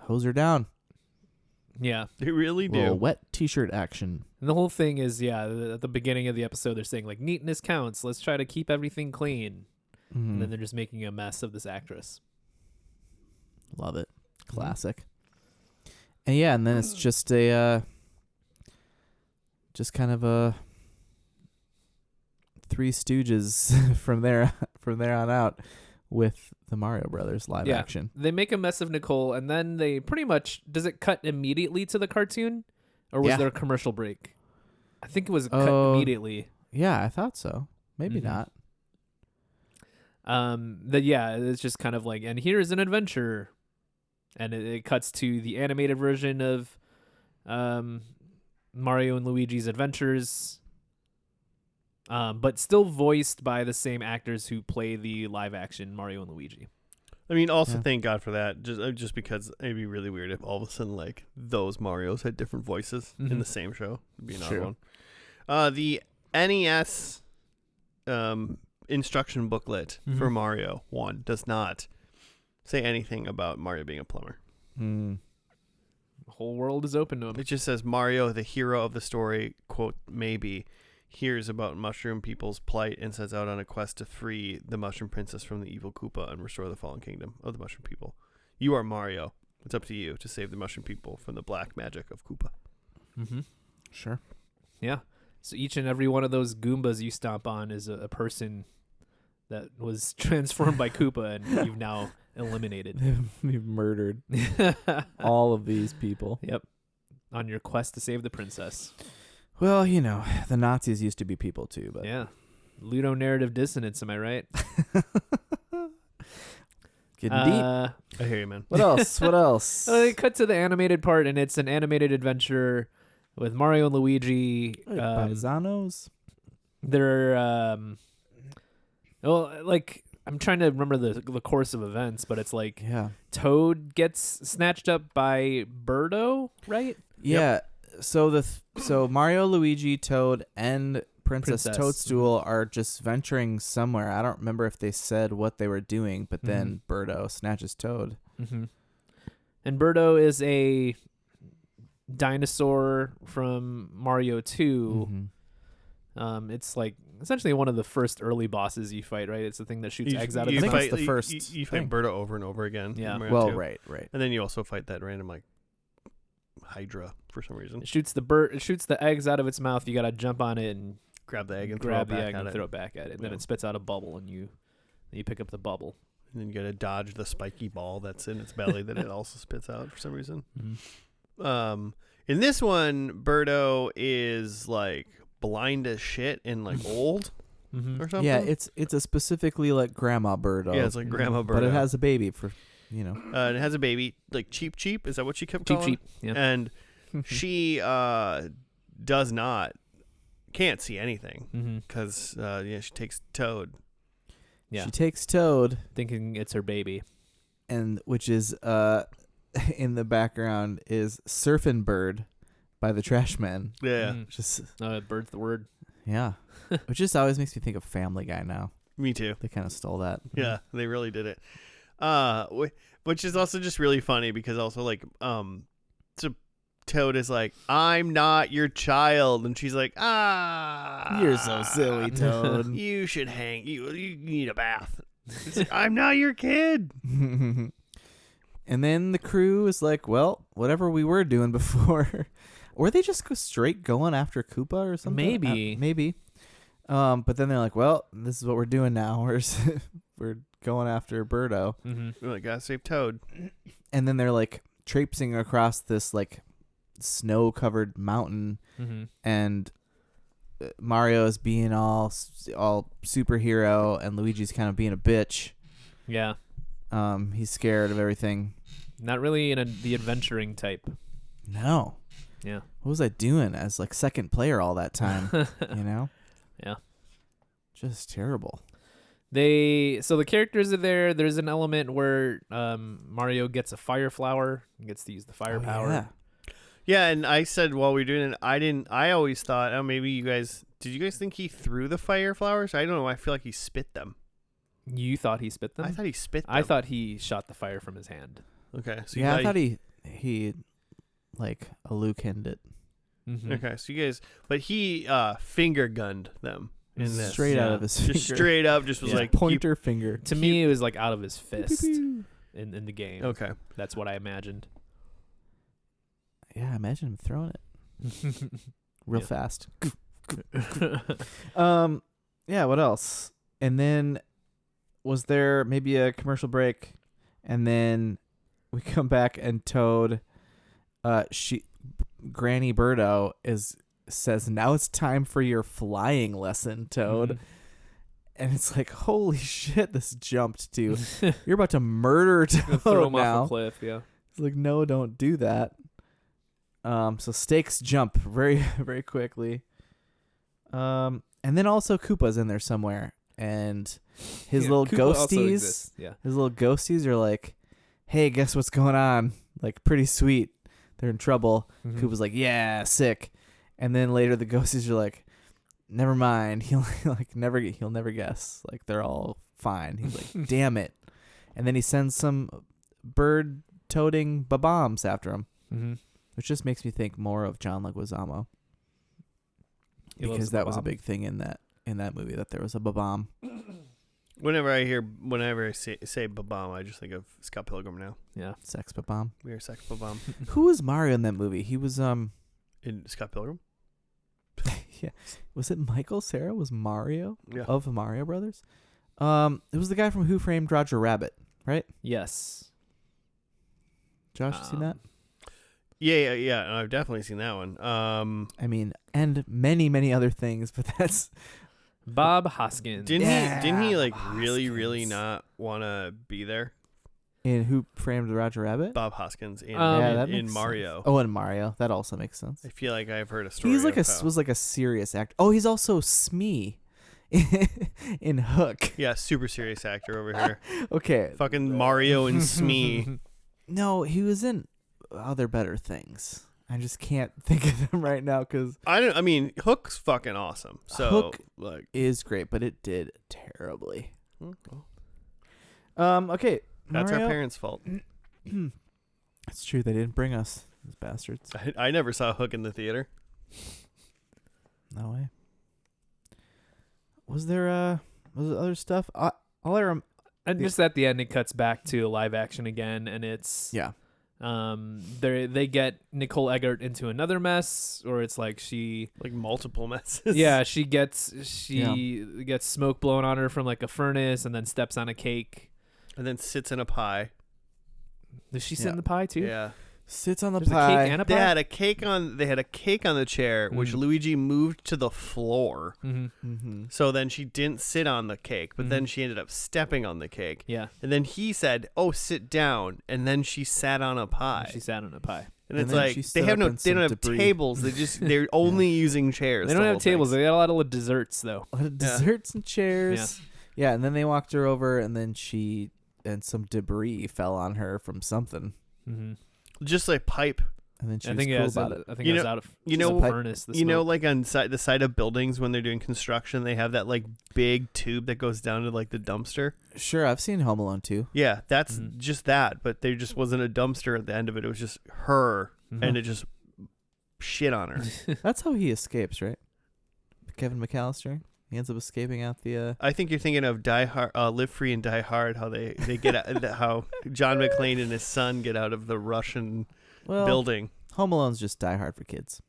hose her down. Yeah. They really do. Little wet t-shirt action. And the whole thing is, at the beginning of the episode, they're saying, like, neatness counts. Let's try to keep everything clean. Mhm. And then they're just making a mess of this actress. Love it. Classic. And yeah, and then it's just a just kind of a Three Stooges from there on out with the Mario Brothers live action. They make a mess of Nicole, and then they pretty much... Does it cut immediately to the cartoon? Or was there a commercial break? I think it was cut immediately. Yeah, I thought so. Maybe not. It's just kind of like, and here's an adventure. And it cuts to the animated version of Mario and Luigi's Adventures, but still voiced by the same actors who play the live-action Mario and Luigi. I mean, also thank God for that. Just because it'd be really weird if all of a sudden like those Marios had different voices in the same show. It'd be an odd one. The NES instruction booklet for Mario 1 does not say anything about Mario being a plumber. The whole world is open to him. It just says Mario, the hero of the story, quote, maybe, hears about mushroom people's plight and sets out on a quest to free the mushroom princess from the evil Koopa and restore the fallen kingdom of the mushroom people. You are Mario. It's up to you to save the mushroom people from the black magic of Koopa. Mm-hmm. Sure. Yeah. So each and every one of those Goombas you stomp on is a person that was transformed by Koopa, and you've now eliminated. You've murdered all of these people. Yep. On your quest to save the princess. Well, the Nazis used to be people too, but Yeah. Ludonarrative dissonance, am I right? getting deep. I hear you, man. What else? They cut to the animated part, and it's an animated adventure with Mario and Luigi. Paisanos. They're well, like I'm trying to remember the course of events, but it's like Toad gets snatched up by Birdo, right? Yeah. So so Mario, Luigi, Toad, and Princess Toadstool are just venturing somewhere. I don't remember if they said what they were doing, but then Birdo snatches Toad. Mm-hmm. And Birdo is a dinosaur from Mario 2. It's like essentially one of the first early bosses you fight, right? It's the thing that shoots eggs out of its mouth. It's the first. You fight Birdo over and over again. Yeah. Well, right. And then you also fight that random like Hydra for some reason. It shoots the eggs out of its mouth. You gotta jump on it and grab the egg and throw it back at it. And then it spits out a bubble, and you pick up the bubble. And then you gotta dodge the spiky ball that's in its belly that it also spits out for some reason. In this one, Birdo is like blind as shit and like old or something. Yeah, it's a specifically like Grandma Birdo. Yeah, it's like Grandma Birdo. But it has a baby for, and it has a baby, like Cheep. Is that what she kept calling? Cheep. Yeah. And she can't see anything because she takes Toad. Yeah. She takes Toad, thinking it's her baby, and which is in the background is Surfin' Bird by the Trashmen. Yeah. Just bird's the word. Yeah. Which just always makes me think of Family Guy now. Me too. They kind of stole that. Yeah, they really did it. Which is also just really funny because also like so Toad is like, I'm not your child, and she's like, you're so silly, Toad. You should hang. You need a bath. It's like, I'm not your kid. And then the crew is like, well, whatever we were doing before. Or they just go straight going after Koopa or something? Maybe. But then they're like, well, this is what we're doing now. We're going after Birdo. We're like, gotta save Toad. And then they're like traipsing across this like snow-covered mountain. And Mario is being all superhero, and Luigi's kind of being a bitch. Yeah. He's scared of everything. Not really the adventuring type. No. Yeah. What was I doing as like second player all that time? Yeah. Just terrible. So the characters are there. There's an element where Mario gets a fire flower and gets to use the fire power. Yeah. Yeah, and I said while we were doing it, I always thought, maybe did you guys think he threw the fire flowers? I don't know. I feel like he spit them. You thought he spit them? I thought he spit them. I thought he shot the fire from his hand. Okay. So I thought he like a Luke hand it. Okay, so you guys, but he finger gunned them in this. Straight out of his finger. Just straight up, just was like pointer finger. To me, it was like out of his fist in the game. Okay. That's what I imagined. Yeah, imagine him throwing it real fast. Yeah, what else? And then was there maybe a commercial break, and then we come back and Toad, Granny Birdo says, now it's time for your flying lesson, Toad. And it's like, holy shit, this jumped to, you're about to murder Toad throw him now. off a cliff, yeah. It's like, no, don't do that. So stakes jump very, very quickly. And then also Koopa's in there somewhere. And his little Koopa also ghosties, exists, yeah. His little ghosties are like, hey, guess what's going on? Like, pretty sweet. They're in trouble. Koopa's like, yeah, sick. And then later the ghosties are like, never mind. He'll never guess. Like, they're all fine. He's like, damn it. And then he sends some bird toting bombs after him, which just makes me think more of John Leguizamo, because that was a big thing in that movie, that there was a bomb. Whenever I say Babam, I just think of Scott Pilgrim now. Yeah, Sex Babam. We are Sex Babam. Who was Mario in that movie? He was in Scott Pilgrim. Yeah, was it Michael Cera was Mario of Mario Brothers? It was the guy from Who Framed Roger Rabbit, right? Yes. Josh, you seen that? Yeah. I've definitely seen that one. I mean, and many other things, but that's Bob Hoskins. Didn't he like Hoskins. really not want to be there? In Who Framed Roger Rabbit? Bob Hoskins in, that in makes Mario. sense. Oh, and Mario. That also makes sense. I feel like I've heard a story. He's like of was like a serious actor. Oh, he's also Smee in Hook. Yeah, super serious actor over here. Okay. Fucking Mario and Smee. No, he was in other better things. I just can't think of them right now because I mean, Hook's fucking awesome. So Hook like is great, but it did terribly. well, Okay. that's Mario? our parents' fault. It's true. They didn't bring us, those bastards. I never saw Hook in the theater. No way. Was there other stuff? And just at the end, it cuts back to live action again, and it's Yeah. they get Nicole Eggert into another mess, or it's like she Like multiple messes. yeah she gets smoke blown on her from like a furnace, and then steps on a cake. And then sits in a pie. Does she sit Yeah. in the pie too? Yeah. Sits on the There's pie. a cake and a pie. They had a cake on the chair, which Luigi moved to the floor. Mm-hmm. So then she didn't sit on the cake, but then she ended up stepping on the cake. Yeah. And then he said, "Oh, sit down." And then she sat on a pie. She sat on a pie. And And it's then like she they stood have up no in they don't some have debris. tables. They're only using chairs. They the don't have whole tables. thing. They got a lot of desserts though. A lot of desserts and chairs. Yeah, and then they walked her over, and then some debris fell on her from something, Mm-hmm. Just like pipe. and then she I was think cool it was about it. I think You it was know- out of you just know- a furnace. The You know, smoke. like on the side of buildings when they're doing construction, they have that like big tube that goes down to like the dumpster. Sure, I've seen Home Alone too. Yeah, that's Mhm. just that. But there just wasn't a dumpster at the end of it. It was just her, Mhm. and it just shit on her. That's how he escapes, right? Kevin McAllister. He ends up escaping out the. I think you're thinking of Die Hard, Live Free and Die Hard. How they get out, how John McClane and his son get out of the Russian building. Home Alone's just Die Hard for kids.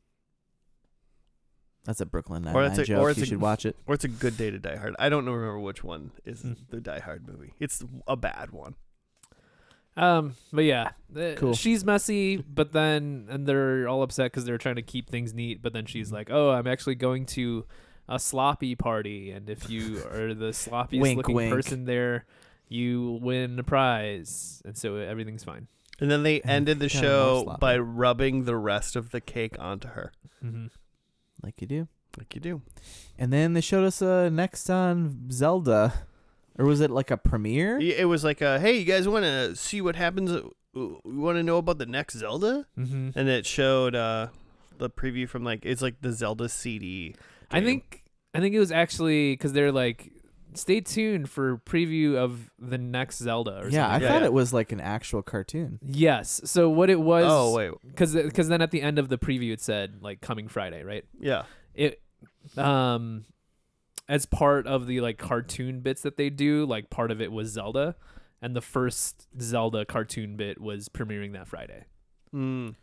That's a Brooklyn Or Nine-Nine it's a- joke. or it's You a- should watch it. Or it's a Good Day to Die Hard. I don't remember which one is Mm. the Die Hard movie. It's a bad one. But yeah, Cool. she's messy, but then and they're all upset because they're trying to keep things neat. But then she's like, "Oh, I'm actually going to a sloppy party, and if you are the sloppiest Wink, looking wink. person there, you win a prize." And so everything's fine. And then they And ended the kinda more show sloppy. by rubbing the rest of the cake onto her, Mm-hmm. Like you do. like you do. And then they showed us next on Zelda. Or was it like a premiere? It was like, "Hey, you guys want to see what happens? You want to know about the next Zelda?" Mm-hmm. And it showed the preview from it's like the Zelda CD. I game. think it was actually because they're like, "Stay tuned for preview of the next Zelda." Or Yeah, I something. Yeah, thought yeah. it was like an actual cartoon. Yes. So what it was? Oh wait, Because then at the end of the preview it said like coming Friday, right? yeah. It as part of the like cartoon bits that they do, like part of it was Zelda, and the first Zelda cartoon bit was premiering that Friday. Mm.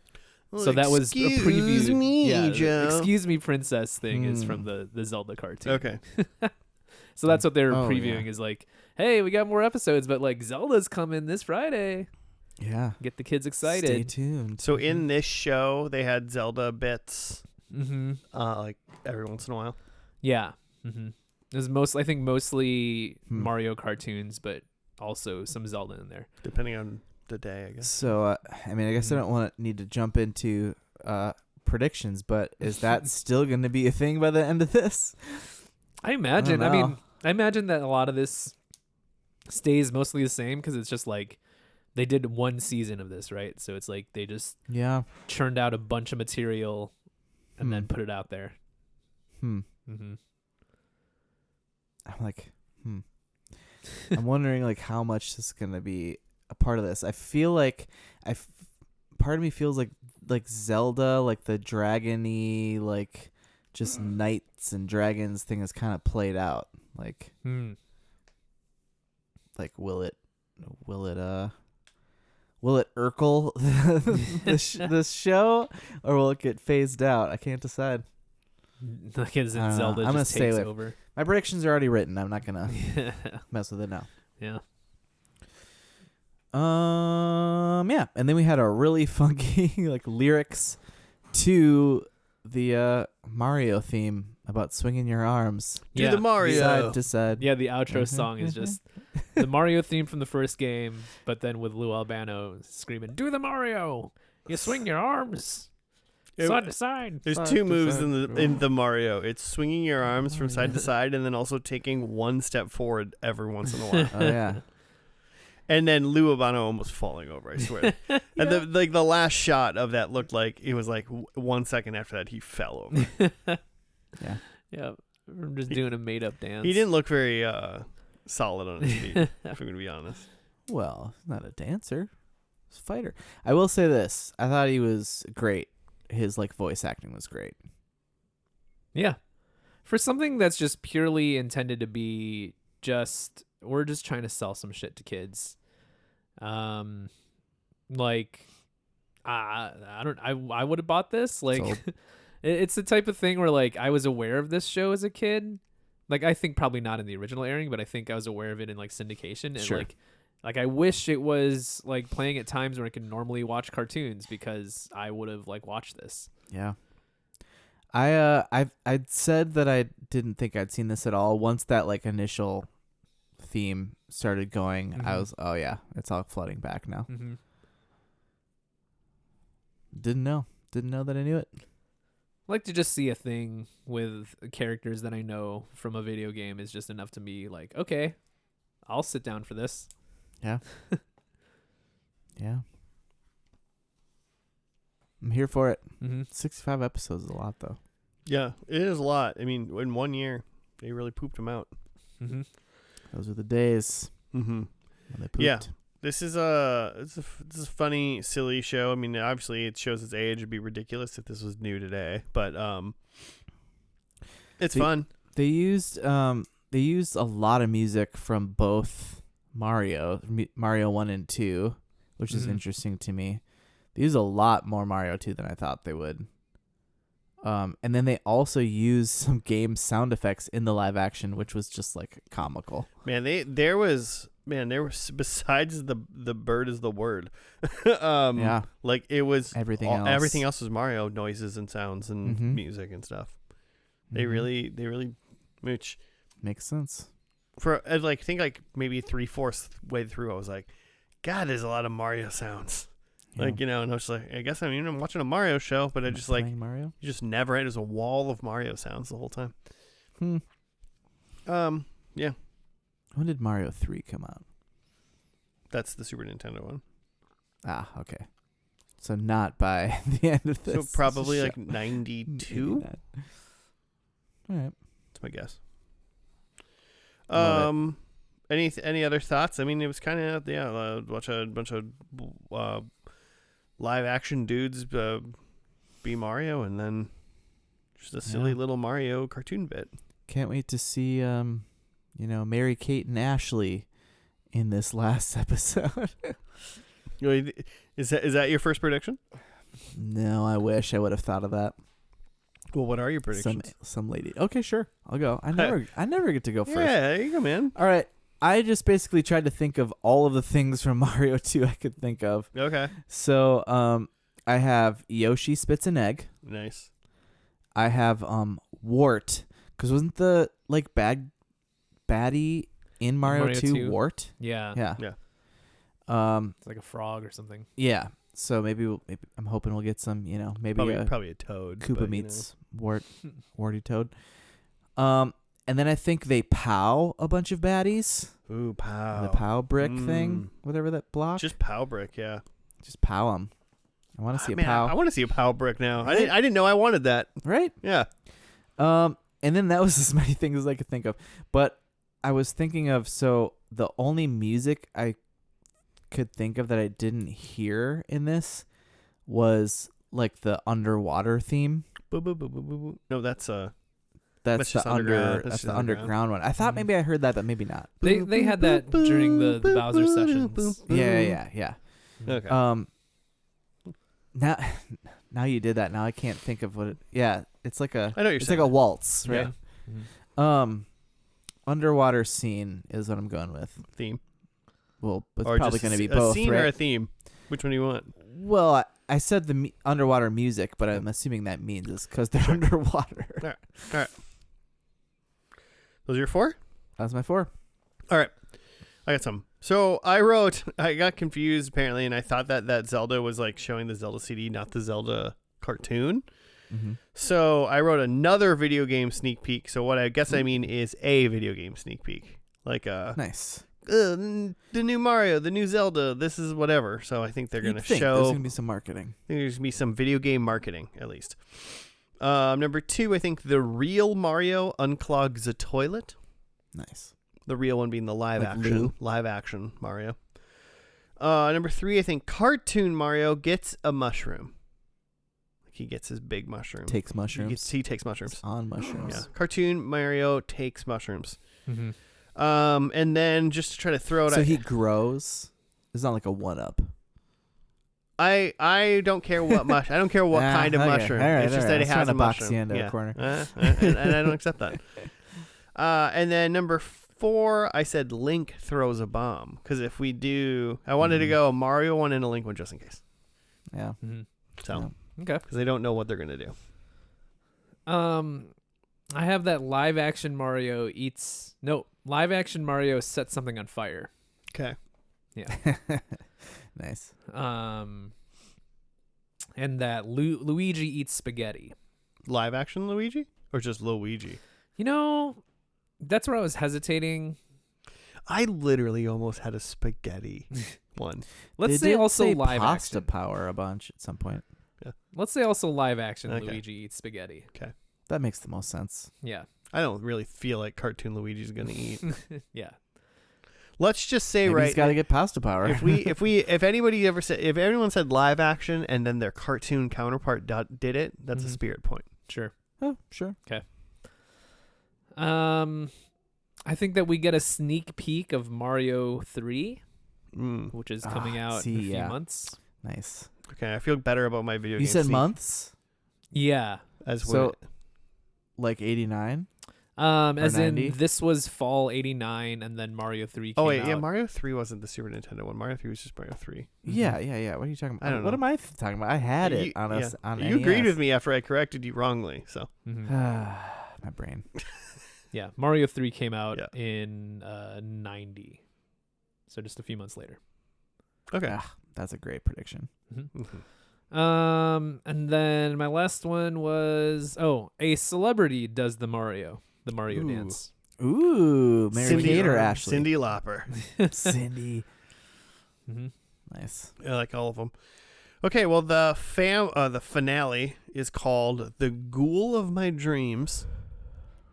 So that was a preview. Excuse me, yeah, Joe. excuse me, princess thing is Mm. from the Zelda cartoon. Okay. So that's what they're Oh, previewing yeah. is like, hey, we got more episodes, but like Zelda's coming this Friday. Yeah. Get the kids Stay excited. tuned. So in this show, they had Zelda bits, Mm-hmm. like every once in a while. Yeah. Mm-hmm. It was mostly Hmm. Mario cartoons, but also some Zelda in there. Depending on the day, I guess. So, I mean, I guess I don't need to jump into predictions, but is that still going to be a thing by the end of this? I imagine. don't I mean, know. I imagine that a lot of this stays mostly the same because it's just like they did one season of this, right? So it's like they just Yeah. churned out a bunch of material and then Hmm. put it out there. Mm-hmm. I'm like, I'm wondering like how much this is going to be a part of this. I feel like part of me feels like Zelda, like the dragon-y, like just knights and dragons thing is kind of played out. Like will it Urkel this show, or will it get phased out? I can't decide. Like as in I don't know. Zelda I'm gonna just stay takes away. over. My predictions are already written. I'm not gonna Yeah. mess with it now. Yeah. Yeah, and then we had a really funky like lyrics to the Mario theme about swinging your arms Do Yeah. the Mario. side to side. Yeah, the outro song is just the Mario theme from the first game, but then with Lou Albano screaming, "Do the Mario! You swing your arms side to side." There's Side two to moves side. in the Mario. It's swinging your arms from side to side, and then also taking one step forward every once in a while. Oh yeah. And then Lou Albano almost falling over, I swear. And the last shot of that looked like it was like 1 second after that he fell over. Yeah. Yeah, I'm just doing a made-up dance. He didn't look very solid on his feet, if I'm going to be honest. Well, he's not a dancer. He's a fighter. I will say this. I thought he was great. His voice acting was great. Yeah, for something that's just purely intended to be we're just trying to sell some shit to kids. I would have bought this. Sold. It's the type of thing where I was aware of this show as a kid. I think probably not in the original airing, but I think I was aware of it in syndication. And Sure. I wish it was playing at times when I could normally watch cartoons, because I would have watched this. Yeah. I'd said that I didn't think I'd seen this at all. Once that initial theme started going, I was, oh yeah, it's all flooding back now. Mm-hmm. Didn't know that I knew it. I like to just see a thing with characters that I know from a video game is just enough to be okay, I'll sit down for this. Yeah. Yeah. I'm here for it. Mm-hmm. 65 episodes is a lot, though. Yeah, it is a lot. I mean, in 1 year, they really pooped him out. Mm-hmm. Those are the days Mm-hmm. when they pooped. Yeah. This is a funny, silly show. I mean, obviously it shows its age. It'd be ridiculous if this was new today, but it's fun. They used a lot of music from both Mario 1 and 2, which is interesting to me. They use a lot more Mario 2 than I thought they would. And then they also used some game sound effects in the live action, which was just comical. Man, there was besides the bird is the word. Yeah. It was Everything else was Mario noises and sounds and music and stuff. They really which makes sense. For I think maybe 3/4 way through I was like, God, there's a lot of Mario sounds. Yeah. And I was I guess I'm watching a Mario show, but I just Mario. you just never end. There's a wall of Mario sounds the whole time. Yeah. When did Mario 3 come out? That's the Super Nintendo one. Ah, okay. So not by the end of this. So probably show. 92. All right. That's my guess. Love Any other thoughts? I mean, it was kind of watch a bunch of live action dudes be Mario, and then just a silly little Mario cartoon bit. Can't wait to see Mary Kate and Ashley in this last episode. Is that your first prediction? No, I wish I would have thought of that. Well, what are your predictions? Some lady. Okay, sure. I'll go. I never get to go first. Yeah, there you go, man. All right. I just basically tried to think of all of the things from Mario 2 I could think of. Okay. So, I have Yoshi spits an egg. Nice. I have Wart, because wasn't the baddie in Mario 2 Wart? Yeah. Yeah. Yeah. It's like a frog or something. Yeah. So maybe I'm hoping we'll get some, maybe Probably a toad. Koopa but, meets Warty Toad. And then I think they POW a bunch of baddies. Ooh, pow. The POW brick thing, whatever that block. Just pow brick, yeah. Just POW them. I want to see a Man, POW. I want to see a pow brick now. Right? I didn't know I wanted that. Right? Yeah. And then that was as many things as I could think of. But I was thinking of, so the only music I could think of that I didn't hear in this was the underwater theme. Boo, boo, boo, boo, boo, boo. No, that's That's just the underground. That's That's just the underground. underground one. I thought maybe I heard that, but maybe not. They had that during the Bowser sessions. Yeah. Okay. Now you did that. Now I can't think of what it. Yeah, it's like a. I know what you're it's saying. like a waltz, right? Yeah. Mm-hmm. Underwater scene is what I'm going with. Theme. Well, it's Or probably just going to be a both, scene right? or a theme. Which one do you want? Well, I said the underwater music, but I'm assuming that means it's because they're underwater. All right. Those are your 4? That's my 4. All right. I got some. So I got confused apparently, and I thought that Zelda was like showing the Zelda CD, not the Zelda cartoon. Mm-hmm. So I wrote another video game sneak peek. So what I guess I mean is a video game sneak peek. Like Nice. The new Mario, the new Zelda, this is whatever. So I think they're going to show. There's going to be some marketing. I think there's going to be some video game marketing, at least. Number 2, I think the real Mario unclogs a toilet. Nice. The real one being the live action Mario. Number 3, I think cartoon Mario gets a mushroom. He gets his big mushroom. Takes mushrooms. He takes mushrooms. It's on mushrooms. Yeah. Cartoon Mario takes mushrooms. Mm-hmm. And then just to try to throw it So he grows. It's not like a 1-up. I don't care what I don't care what kind of mushroom. Right, it's just that it has a box mushroom. you into a corner. And I don't accept that. And then number 4, I said Link throws a bomb. Because if we do, I wanted to go a Mario one and a Link one just in case. Yeah. Mm-hmm. So, okay. Because they don't know what they're going to do. I have that live action Mario sets something on fire. Okay. Yeah. Nice. And that Luigi eats spaghetti. Live action Luigi? Or just Luigi? You know, that's where I was hesitating. I literally almost had a spaghetti one. Let's They say did also say live pasta action. power a bunch at some point. Let's say also live action Okay. Luigi eats spaghetti. That makes the most sense. Yeah. I don't really feel like cartoon Luigi's going to eat. Yeah. Let's just say Maybe right. he's got to get pasta power. if anybody ever said, if everyone said live action and then their cartoon counterpart did it, that's a spirit point. Sure. Oh, sure. I think that we get a sneak peek of Mario 3, Mm. which is coming out in a few months. Nice. Okay, I feel better about my video game. You said sneak months? Yeah. as So, well. like 89? As 90? in this was fall 89 and then Mario 3 came Oh wait, out. yeah, Mario 3 wasn't the Super Nintendo one. Mario 3 was just Mario 3. Yeah. What are you talking about? I don't What know. am I talking about? I had it You- on yeah. us on You agreed NES. with me after I corrected you wrongly. So Mhm. My brain. Yeah, Mario 3 came out Yeah. in 90. So just a few months later. okay. That's a great prediction. Mhm. And then my last one was a celebrity does the Mario Ooh. dance. Ooh, Mary Kate or Ashley? Cindy Lauper. Cindy. Mm-hmm. Nice. I like all of them. Okay, well the finale is called "The Ghoul of My Dreams"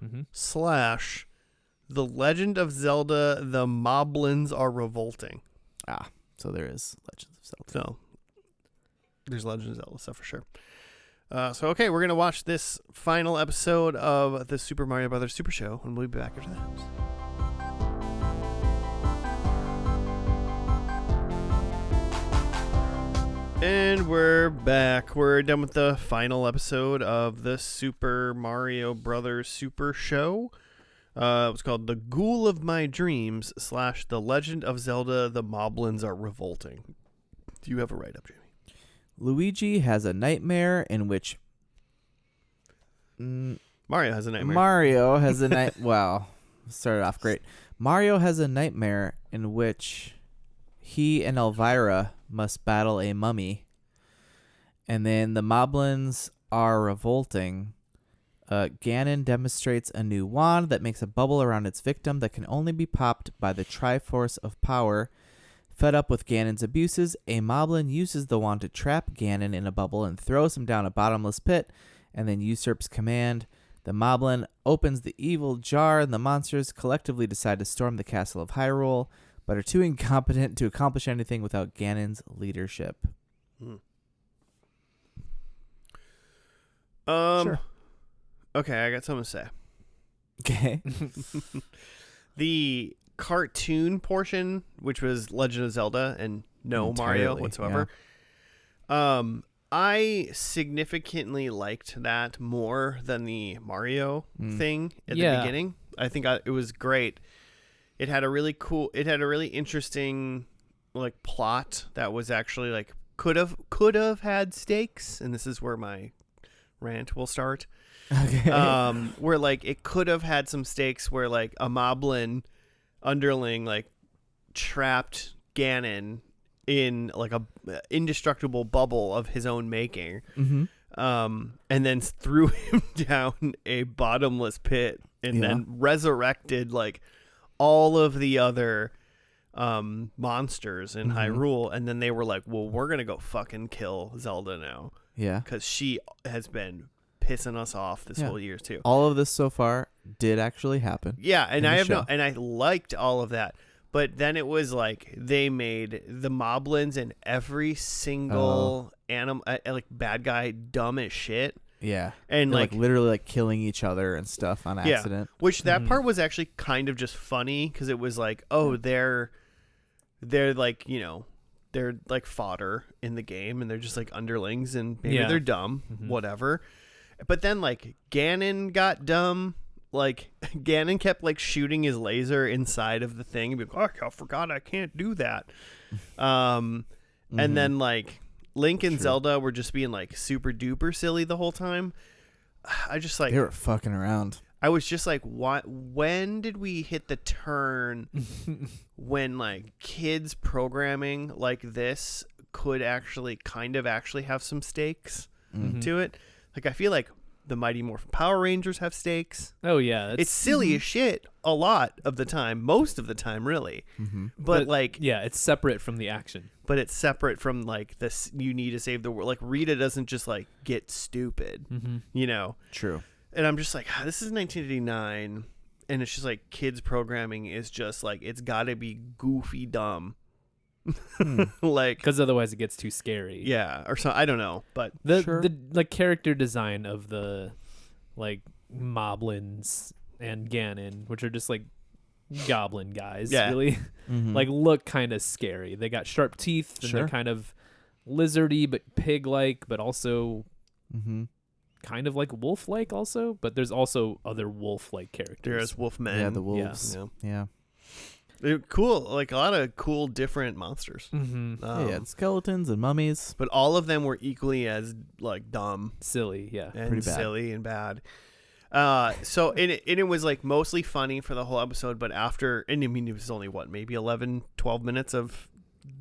Mm-hmm. / The Legend of Zelda: The Moblins Are Revolting. So there is Legends of Zelda. So there's Legend of Zelda stuff for sure. So okay, we're gonna watch this final episode of the Super Mario Brothers Super Show, and we'll be back after that. And we're back. We're done with the final episode of the Super Mario Brothers Super Show. It was called "The Ghoul of My Dreams / The Legend of Zelda: The Moblins Are Revolting." Do you have a write-up, Jamie? Luigi has a nightmare in which Mario has a nightmare. Mario has a night. Wow, started off great. Mario has a nightmare in which he and Elvira must battle a mummy, and then the Moblins are revolting. Ganon demonstrates a new wand that makes a bubble around its victim that can only be popped by the Triforce of Power. Fed up with Ganon's abuses, a Moblin uses the wand to trap Ganon in a bubble and throws him down a bottomless pit, and then usurps command. The Moblin opens the evil jar, and the monsters collectively decide to storm the castle of Hyrule, but are too incompetent to accomplish anything without Ganon's leadership. Sure. Okay, I got something to say. Okay. The cartoon portion, which was Legend of Zelda and no Mario Entirely, whatsoever, I significantly liked that more than the Mario thing at the beginning. I think it was great. It had a really interesting like plot that was actually like could have had stakes, and this is where my rant will start. Okay. Where like it could have had some stakes where like a Moblin underling like trapped Ganon in like a indestructible bubble of his own making, and then threw him down a bottomless pit, and then resurrected like all of the other monsters in Hyrule, and then they were like, well, we're gonna go fucking kill Zelda now, because she has been pissing us off this whole year too. All of this so far did actually happen. And I liked all of that. But then it was like they made the Moblins and every single animal, like bad guy, dumb as shit. Yeah, and like literally like killing each other and stuff on accident. Which that part was actually kind of just funny, because it was like, oh, they're like, you know, they're like fodder in the game, and they're just like underlings, and maybe they're dumb, whatever. But then like Ganon got dumb. Like Ganon kept like shooting his laser inside of the thing and be like, oh, I forgot I can't do that. And then like Link and Zelda were just being like super duper silly the whole time. I just like, they were fucking around. I was just like, what? When did we hit the turn when like kids programming like this could actually have some stakes to it? Like, I feel like the Mighty Morphin Power Rangers have stakes. Oh yeah, it's silly as shit a lot of the time, most of the time, really. But like, yeah, it's separate from the action. But it's separate from like this. You need to save the world. Like Rita doesn't just like get stupid, you know. True. And I'm just like, this is 1989, and it's just like kids programming is just like, it's got to be goofy dumb. Like, because otherwise it gets too scary. Yeah, or so, I don't know, but the like character design of the like Moblins and Ganon, which are just like goblin guys, really like look kind of scary. They got sharp teeth, and they're kind of lizardy but pig-like, but also kind of like wolf-like also. But there's also other wolf-like characters. There's wolfmen. Yeah, the wolves. Yeah. They're cool, like a lot of cool different monsters. Yeah, skeletons and mummies, but all of them were equally as like dumb, silly, and pretty bad. Silly and bad. So it was like mostly funny for the whole episode, but after, and I mean, it was only what, maybe 11-12 minutes of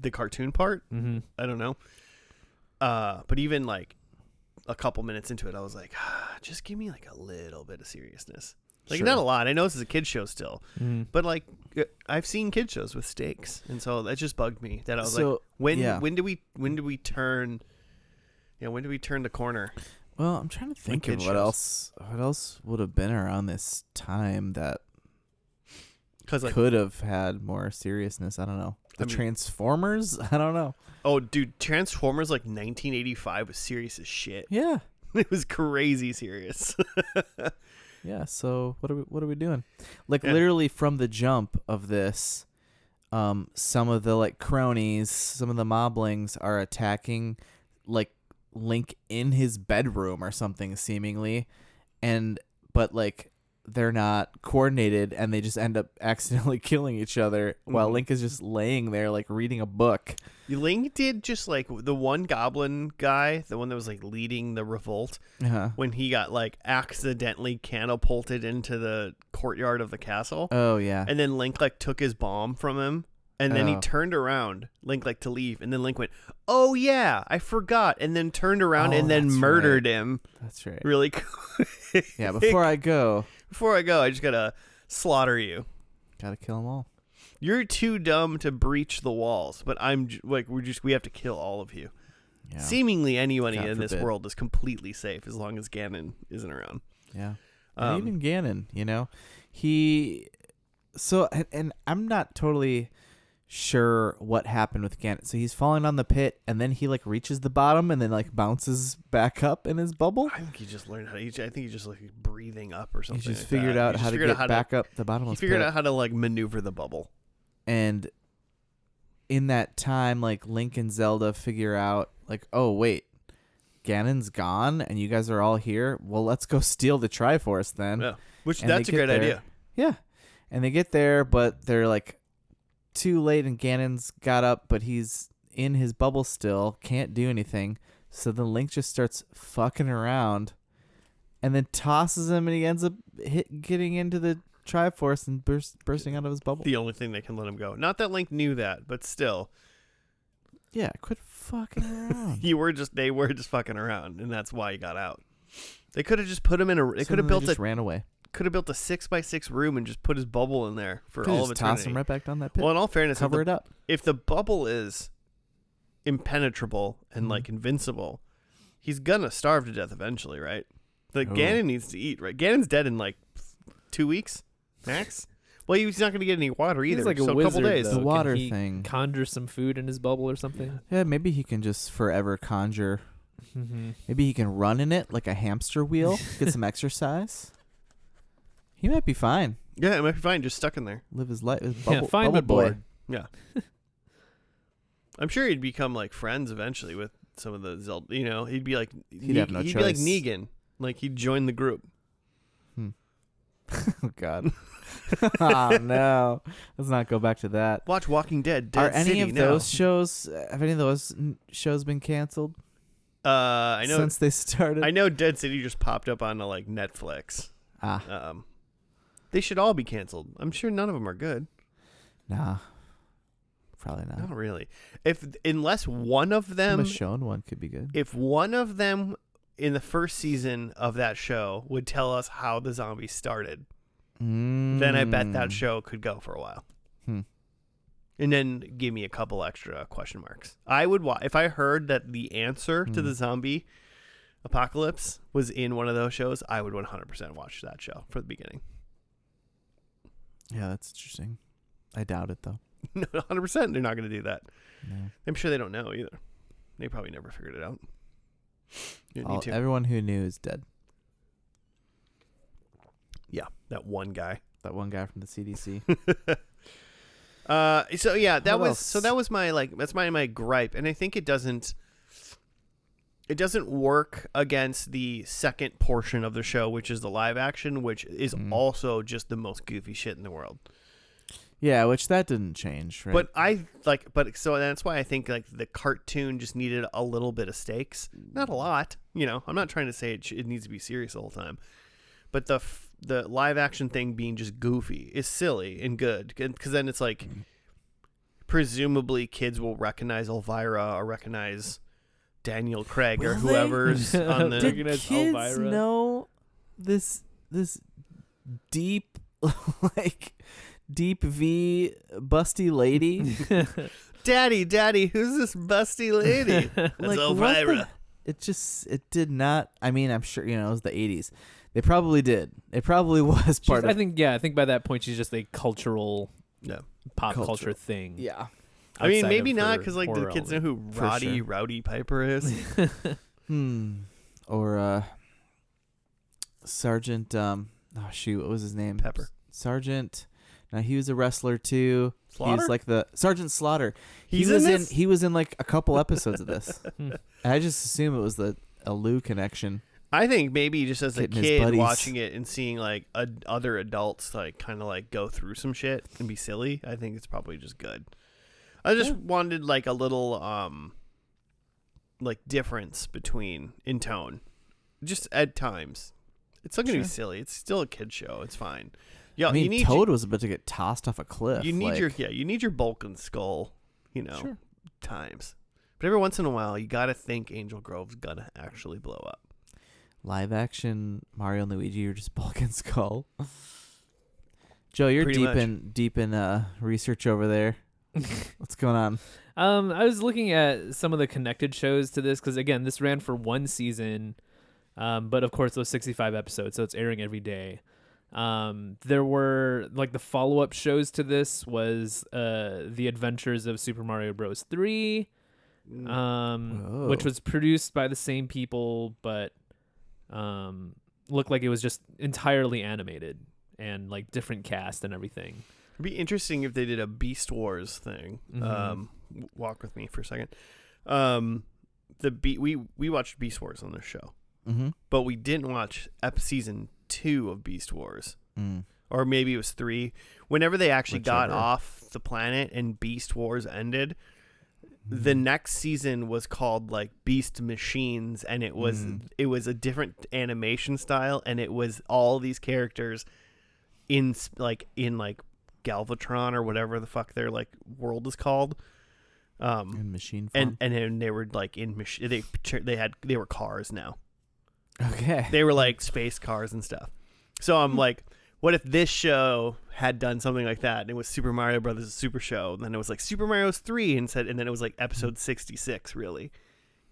the cartoon part. I don't know. But even like a couple minutes into it, I was like, just give me like a little bit of seriousness. Like, not a lot. I know this is a kid show still, but like I've seen kid shows with stakes, and so that just bugged me. That I was like, when do we turn? Yeah, when do we turn the corner? Well, I'm trying to think of what else would have been around this time that like, could have had more seriousness. I don't know. Transformers? I don't know. Oh, dude, Transformers like 1985 was serious as shit. Yeah, it was crazy serious. Yeah, so what are we doing? Like literally from the jump of this, some of the like cronies, some of the moblings are attacking like Link in his bedroom or something seemingly, but like they're not coordinated, and they just end up accidentally killing each other while Link is just laying there like reading a book. Link did just like the one goblin guy, the one that was like leading the revolt, when he got like accidentally catapulted into the courtyard of the castle. Oh yeah. And then Link like took his bomb from him, and then he turned around, Link like to leave, and then Link went, "Oh yeah, I forgot," and then turned around and then murdered him. That's right. Really cool. Yeah, before I go, I just gotta slaughter you. Gotta kill them all. You're too dumb to breach the walls, but I'm like, we have to kill all of you. Yeah. Seemingly anybody in this world is completely safe as long as Ganon isn't around. Yeah. And even Ganon, you know, and I'm not totally sure what happened with Ganon. So he's falling on the pit, and then he like reaches the bottom and then like bounces back up in his bubble. I think he just learned I think he just like breathing up or something. He just figured out how to get back up the bottom. He figured out how to like maneuver the bubble. And in that time, like Link and Zelda figure out like, oh wait, Ganon's gone and you guys are all here. Well, let's go steal the Triforce then. Yeah. That's a great idea. Yeah. And they get there, but they're like too late, and Ganon's got up, but he's in his bubble still, can't do anything. So then Link just starts fucking around and then tosses him, and he ends up getting into the Triforce and bursting out of his bubble. The only thing that can let him go. Not that Link knew that, but still. Yeah, quit fucking around. They were just fucking around, and that's why he got out. They could have just put him in a. They could have built ran away. Could have built a 6x6 room and just put his bubble in there for all of eternity. Toss him right back down that pit. Well, in all fairness, cover it up. If the bubble is impenetrable and like invincible, he's gonna starve to death eventually, right? Like Ganon needs to eat, right? Ganon's dead in like 2 weeks max. Well, he's not gonna get any water either. He's like so a wizard, couple days. though. The water Can he thing. conjure some food in his bubble or something? Yeah, maybe he can just forever conjure. Maybe he can run in it like a hamster wheel, get some exercise. He might be fine. Yeah, it might be fine. Just stuck in there. Live his life. Fine bubble but boy. bored. Yeah. I'm sure he'd become like friends eventually with some of the Zelda. You know, he'd be like He'd have no he'd be like choice. Negan. Like he'd join the group. Oh God. Oh no. Let's not go back to that. Watch Walking Dead. Are Dead any City of now. those shows? Have any of those shows been canceled? I know. Since they started. I know Dead City just popped up on like Netflix. They should all be canceled. I'm sure none of them are good. Nah. Probably not. Not really. Unless one of them, The Michonne one could be good. if one of them in the first season of that show would tell us how the zombies started, then I bet that show could go for a while. And then give me a couple extra question marks. I would if I heard that the answer to the zombie apocalypse was in one of those shows, I would 100% watch that show for the beginning. Yeah, that's interesting. I doubt it though. No, 100%. They're not going to do that. No. I'm sure they don't know either. They probably never figured it out. You need to. Everyone who knew is dead. Yeah, that one guy. That one guy from the CDC. So yeah, that What was else? that's my gripe, and I think it doesn't work against the second portion of the show, which is the live action, which is also just the most goofy shit in the world. Yeah, which that didn't change, right? But so that's why I think like the cartoon just needed a little bit of stakes, not a lot. You know, I'm not trying to say it needs to be serious the whole time, but the live action thing being just goofy is silly and good, because then it's like presumably kids will recognize Elvira or recognize Daniel Craig or Will they? whoever's on the. Did Recognize kids Elvira. know this deep deep V busty lady? Daddy, who's this busty lady? That's Like, Elvira. It did not. I mean, I'm sure it was the 80s. They probably did. It probably was part of. I think by that point she's just a cultural No. pop Cultural. culture thing. Yeah. I mean, outside maybe of not, her because like the horror kids know element. who For sure. Rowdy Piper is. Or Sergeant. Oh shoot, what was his name? Pepper. Sergeant. Now he was a wrestler too. Slaughter? He's like the Sergeant Slaughter. He's in this? He was in like a couple episodes of this. I just assume it was a Lou connection. I think maybe just as a Getting his kid buddies. watching it and seeing like other adults like kind of like go through some shit and be silly, I think it's probably just good. I just wanted like a little like difference between in tone, just at times. It's still gonna be silly. It's still a kid show. It's fine. Yeah, I mean, you need Toad was about to get tossed off a cliff. you need like, you need your bulk and skull, Sure. times. But every once in a while, you gotta think Angel Grove's gonna actually blow up. live action Mario and Luigi are just Bulk and Skull. Joe, you're Pretty deep in research over there. What's going on? I was looking at some of the connected shows to this because again, this ran for one season, but of course those 65 episodes, so it's airing every day. There were like the follow-up shows to this was The Adventures of Super Mario Bros. 3, which was produced by the same people, but looked like it was just entirely animated and like different cast and everything. It'd be interesting if they did a Beast Wars thing. Walk with me for a second. We watched Beast Wars on this show, but we didn't watch season 2 of Beast Wars, or maybe it was 3. Whenever they actually got off the planet and Beast Wars ended, the next season was called like Beast Machines, and it was a different animation style, and it was all these characters in Galvatron or whatever the fuck their like world is called. In machine form. And they were like in machine. They were cars now. Okay. They were like space cars and stuff. So I'm like, what if this show had done something like that and it was Super Mario Brothers Super Show, and then it was like Super Mario's 3 and then it was like episode 66 really,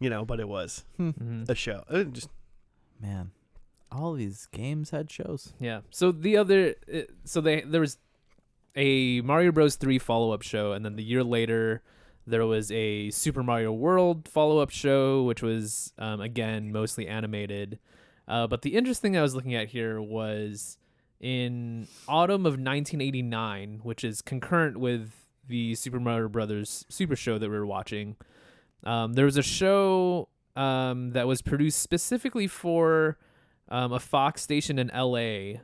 but it was a show. Man, all these games had shows. Yeah. So there was a Mario Bros 3 follow-up show, and then the year later there was a Super Mario World follow-up show, which was again mostly animated. But the interesting thing I was looking at here was in autumn of 1989, which is concurrent with the Super Mario Brothers Super Show that we were watching. There was a show that was produced specifically for a Fox station in LA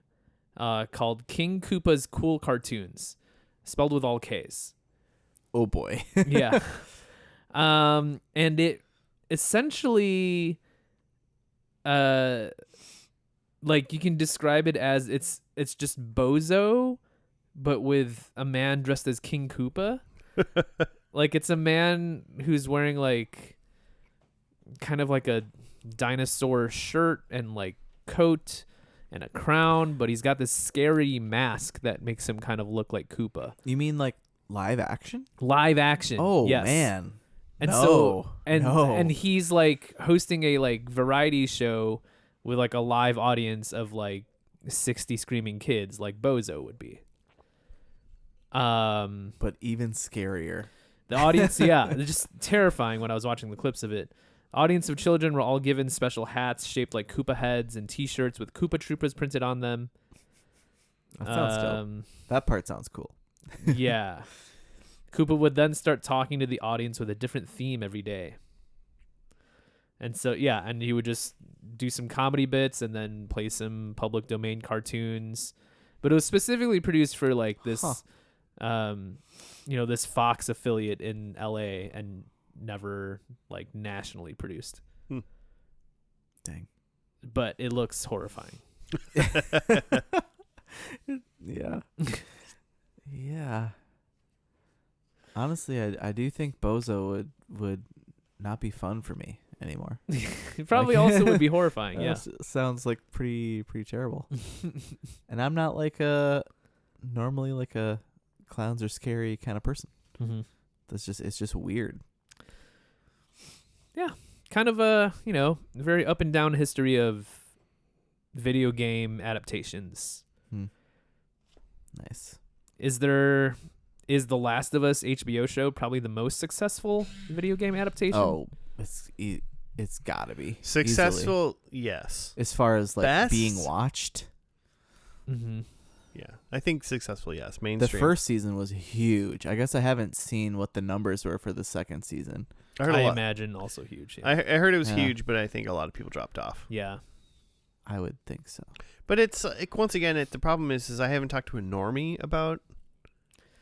called King Koopa's Cool Cartoons, spelled with all K's. Oh boy. Yeah. And it essentially like you can describe it as it's just Bozo but with a man dressed as King Koopa. Like it's a man who's wearing like kind of like a dinosaur shirt and like coat and a crown, but he's got this scary mask that makes him kind of look like Koopa. You mean like live action? Live action. Oh, yes. man. And no. and he's like hosting a like variety show with like a live audience of like 60 screaming kids like Bozo would be. But even scarier. The audience, yeah, they're just terrifying when I was watching the clips of it. Audience of children were all given special hats shaped like Koopa heads and T-shirts with Koopa Troopers printed on them. That sounds dope. That part sounds cool. Yeah. Koopa would then start talking to the audience with a different theme every day. And so, yeah, and he would just do some comedy bits and then play some public domain cartoons. But it was specifically produced for like this, this Fox affiliate in LA and never like nationally produced. Dang. But it looks horrifying. Yeah. Yeah. Honestly, I do think Bozo would not be fun for me anymore. It probably also would be horrifying. Yeah. Sounds like pretty terrible. And I'm not like normally like a clowns are scary kind of person. Mm-hmm. It's just weird. Yeah. Kind of a, very up and down history of video game adaptations. Nice. Is The Last of Us HBO show probably the most successful video game adaptation? Oh, it's gotta be successful. Easily. Yes. As far as like Best? being watched. Mm-hmm. Yeah, I think successful. Yes, mainstream. The first season was huge. I guess I haven't seen what the numbers were for the second season. I imagine also huge. Yeah. I heard it was huge, but I think a lot of people dropped off. Yeah. I would think so. But it's once again, the problem is I haven't talked to a normie about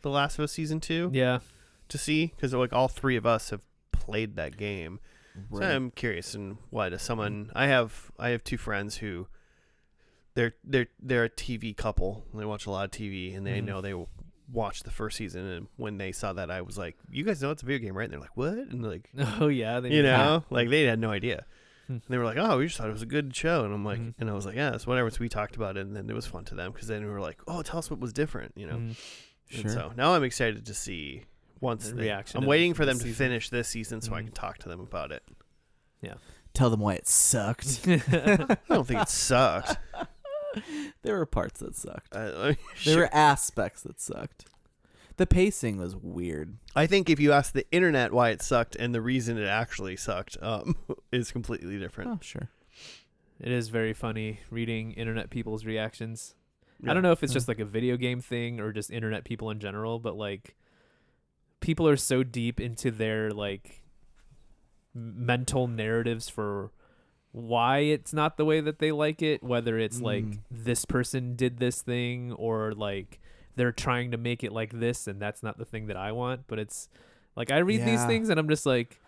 The Last of Us Season 2. Yeah. To see, because like all three of us have played that game. Right. So I'm curious in what if someone I have two friends who they're a TV couple. They watch a lot of TV and they know they watched the first season, and when they saw that I was like, you guys know it's a video game, right? And they're like, what? And they're like, oh yeah, like they had no idea. And they were like, oh, we just thought it was a good show. And I'm like, and I was like, yeah, it's whatever. So we talked about it, and then it was fun to them because then we were like, oh, tell us what was different, Sure. And so now I'm excited to see the reaction. I'm waiting for them to finish this season so I can talk to them about it. Yeah. Tell them why it sucked. I don't think it sucked. There were parts that sucked. There There were aspects that sucked. The pacing was weird. I think if you ask the internet why it sucked and the reason it actually sucked is completely different. Oh, sure. It is very funny reading internet people's reactions. Yeah. I don't know if it's just like a video game thing or just internet people in general, but like people are so deep into their like mental narratives for why it's not the way that they like it, whether it's like this person did this thing or like they're trying to make it like this and that's not the thing that I want. But it's like I read these things and I'm just like,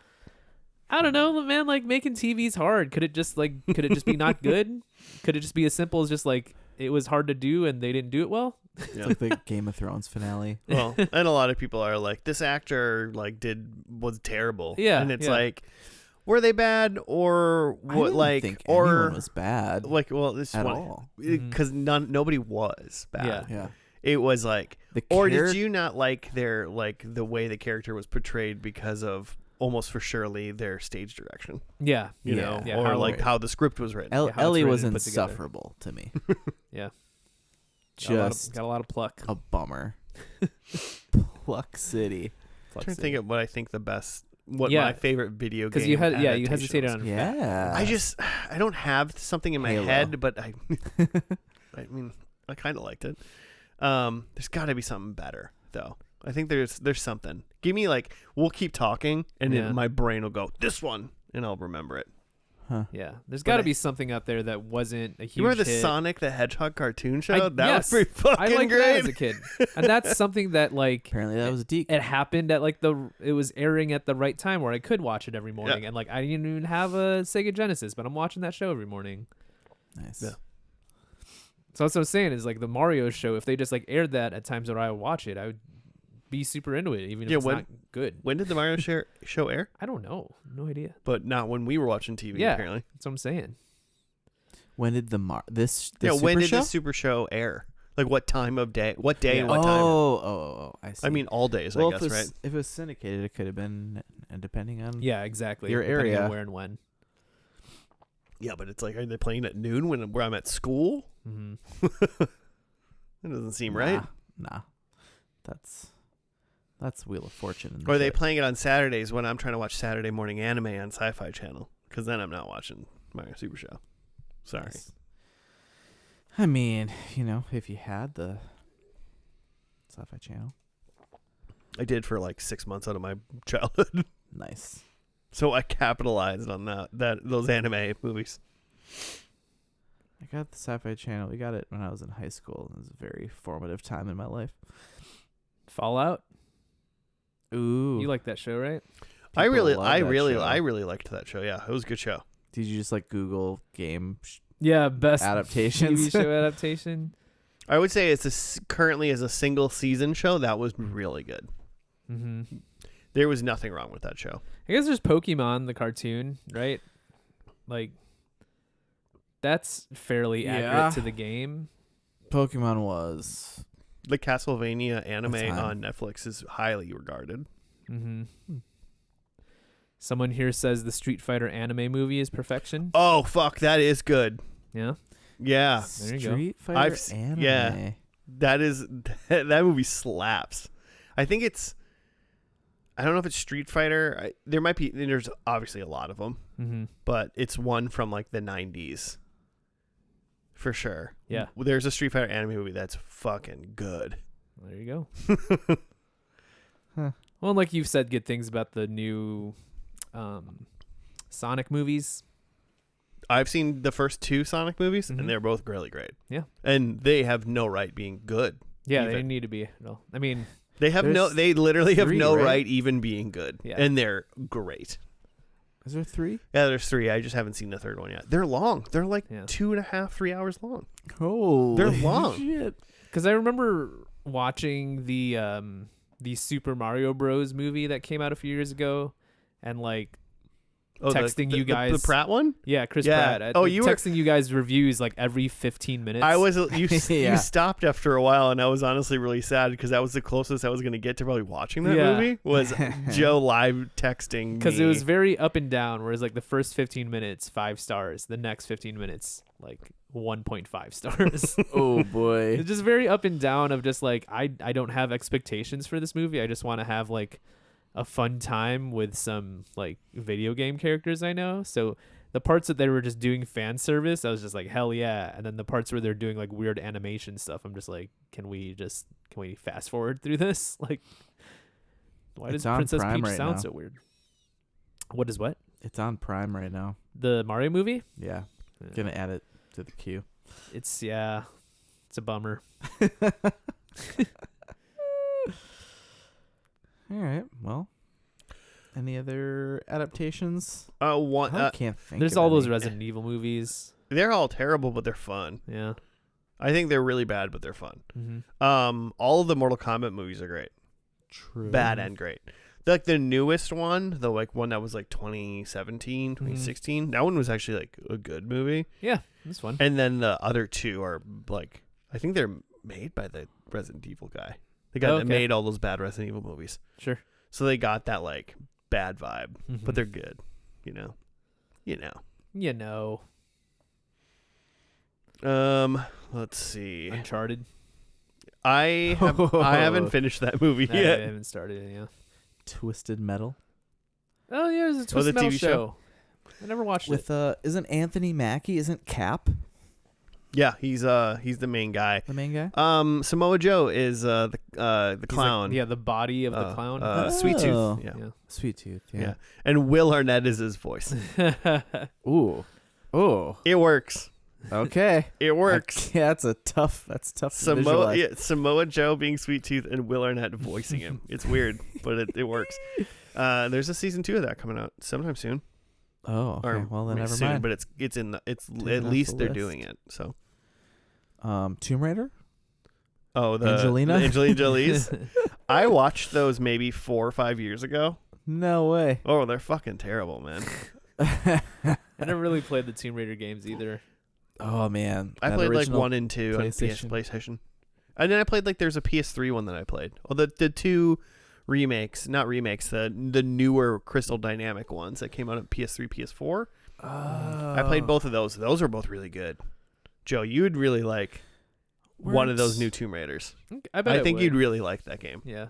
I don't know, man, like making TV's hard. Could it just be not good? Could it just be as simple as just like it was hard to do and they didn't do it well. Yeah. It's like the Game of Thrones finale. Well, and a lot of people are like, this actor was terrible. Yeah, and it's yeah. like, were they bad or I what? didn't Like, think or anyone was bad this at one all. because nobody was bad. Yeah. Yeah. It was like, The or did character- you not like the way the character was portrayed because of almost for surely their stage direction? Yeah. You Yeah. know, Yeah, or how- like how the script was written. how it's Ellie written was and put together. insufferable to me. Yeah. Just Got a lot of pluck. a bummer. Pluck City. I'm trying to think of what I think the best, what Yeah. my favorite video game. Because you had, you adaptation hesitated was. on. Yeah. I don't have something in my Halo. head, but I mean, I kind of liked it. There's got to be something better though. I think there's something. Give me we'll keep talking, and Yeah. then my brain will go this one, and I'll remember it. Huh. Yeah. There's But got to I- be something out there that wasn't a huge You remember the hit. Sonic the Hedgehog cartoon show? I- That yes. was pretty fucking I liked great. that as a kid, and that's something that Apparently that was a deek. it happened at it was airing at the right time where I could watch it every morning, and I didn't even have a Sega Genesis, but I'm watching that show every morning. Nice. Yeah. So that's what I'm saying is the Mario show. If they just aired that at times where I would watch it, I would be super into it, even if Yeah, it's not good. When did the Mario show air? I don't know, no idea. But not when we were watching TV. Yeah. Apparently. That's what I'm saying. When did this Yeah. Super When did show? the Super Show air? Like what time of day? What day Yeah. and what time? Oh, I see. I mean, all days. well, I guess, right? if it was syndicated, it could have been, depending on. Yeah, exactly. Your depending on area. where and when. Yeah, but it's are they playing at noon where I'm at school? Mm-hmm. That doesn't seem right. Nah. That's Wheel of Fortune. And Or are they shit. playing it on Saturdays when I'm trying to watch Saturday morning anime on Sci-Fi Channel? Because then I'm not watching Mario Super Show. Sorry. Nice. I mean, if you had the Sci-Fi Channel. I did for 6 months out of my childhood. Nice. So I capitalized on those anime movies. I got the Sci-Fi Channel. We got it when I was in high school. It was a very formative time in my life. Fallout. Ooh. You like that show, right? I really love that show. liked that show. Yeah, it was a good show. Did you just Google game Yeah, best adaptations? TV show adaptation. I would say it's currently as a single season show that was really good. Mm-hmm. There was nothing wrong with that show. I guess there's Pokemon the cartoon, right? That's fairly Yeah. accurate to the game. Pokemon was. The Castlevania anime That's fine. on Netflix is highly regarded. Mm-hmm. Someone here says the Street Fighter anime movie is perfection. Oh fuck, that is good. Yeah. Yeah, There you go. Street Fighter I've s- anime. yeah. that movie slaps. I think it's. I don't know if it's Street Fighter. There's obviously a lot of them, Mm-hmm. but it's one from the 90s. For sure. Yeah. There's a Street Fighter anime movie that's fucking good. There you go. Huh. Well, like you've said good things about the new Sonic movies. I've seen the first two Sonic movies, Mhm. and they're both really great. Yeah. And they have no right being good. Yeah, they Even. need to be. No, I mean, They have There's they literally have three, no right? right even being good. Yeah. And they're great. Is there 3? Yeah, there's 3. I just haven't seen the third one yet. They're long. They're Yeah. 2.5, 3 hours long. Oh, They're long. Shit. because I remember watching the Super Mario Bros. Movie that came out a few years ago, and texting you guys. The Pratt one? Yeah, Chris Yeah. Pratt. Oh, you were- texting you guys reviews every 15 minutes. I was you Yeah. you stopped after a while, and I was honestly really sad because that was the closest I was going to get to probably watching that Yeah. movie was Joe live texting because me. it was very up and down. Whereas the first 15 minutes 5 stars, the next 15 minutes 1.5 stars. Oh boy. It's just very up and down of just I don't have expectations for this movie. I just want to have a fun time with some video game characters I know. So the parts that they were just doing fan service, I was just hell yeah. And then the parts where they're doing weird animation stuff, I'm just can we fast forward through this? Why It's does on Princess Prime Peach right sound now. so weird? What is what? It's on Prime right now. The Mario movie? Yeah. Yeah. Gonna add it to the queue. It's a bummer. All right. Well, any other adaptations? one. I can't think. There's of all those any. Resident Evil movies. They're all terrible, but they're fun. Yeah. I think they're really bad, but they're fun. Mm-hmm. All of the Mortal Kombat movies are great. True. Bad and great. Like the newest one, the like one that was like 2017, 2016, that one was actually like a good movie. Yeah, it's fun. And then the other two are like, I think they're made by the Resident Evil guy. The guy that made all those bad Resident Evil movies. Sure. So they got that like bad vibe, but they're good. You know. Let's see. Uncharted. I haven't finished that movie I yet. haven't started it. Yeah. Twisted Metal Oh yeah, there's a the Twisted Metal TV show. I never watched it. with isn't Anthony Mackie? Isn't Cap Yeah, he's the main guy. the main guy? Samoa Joe is the He's clown. like, the body of the clown. Sweet Tooth. Oh. Yeah. Sweet Tooth. Yeah. Yeah. And Will Arnett is his voice. Ooh. Oh. It works. Okay. It works. Yeah, that's tough to visualize. Samoa Joe being Sweet Tooth and Will Arnett voicing him. It's weird, but it works. There's a season 2 of that coming out sometime soon. Oh, okay. Or Well, then never soon, mind. but it's at off least the they're list. doing it. So. Tomb Raider? Oh, the Angelina? the Angelina Jolie's. I watched those maybe 4 or 5 years ago. No way. Oh, they're fucking terrible, man. I never really played the Tomb Raider games either. Oh man. I That played like original 1 and 2 on PlayStation. PlayStation. And then I played like there's a PS3 one that I played. Well, the 2 remakes, not remakes, the newer Crystal Dynamic ones that came out on PS3, PS4. I played both of those. Those are both really good. Joe, you would really like one of those new Tomb Raiders. I think would. you'd really like that game. Yeah.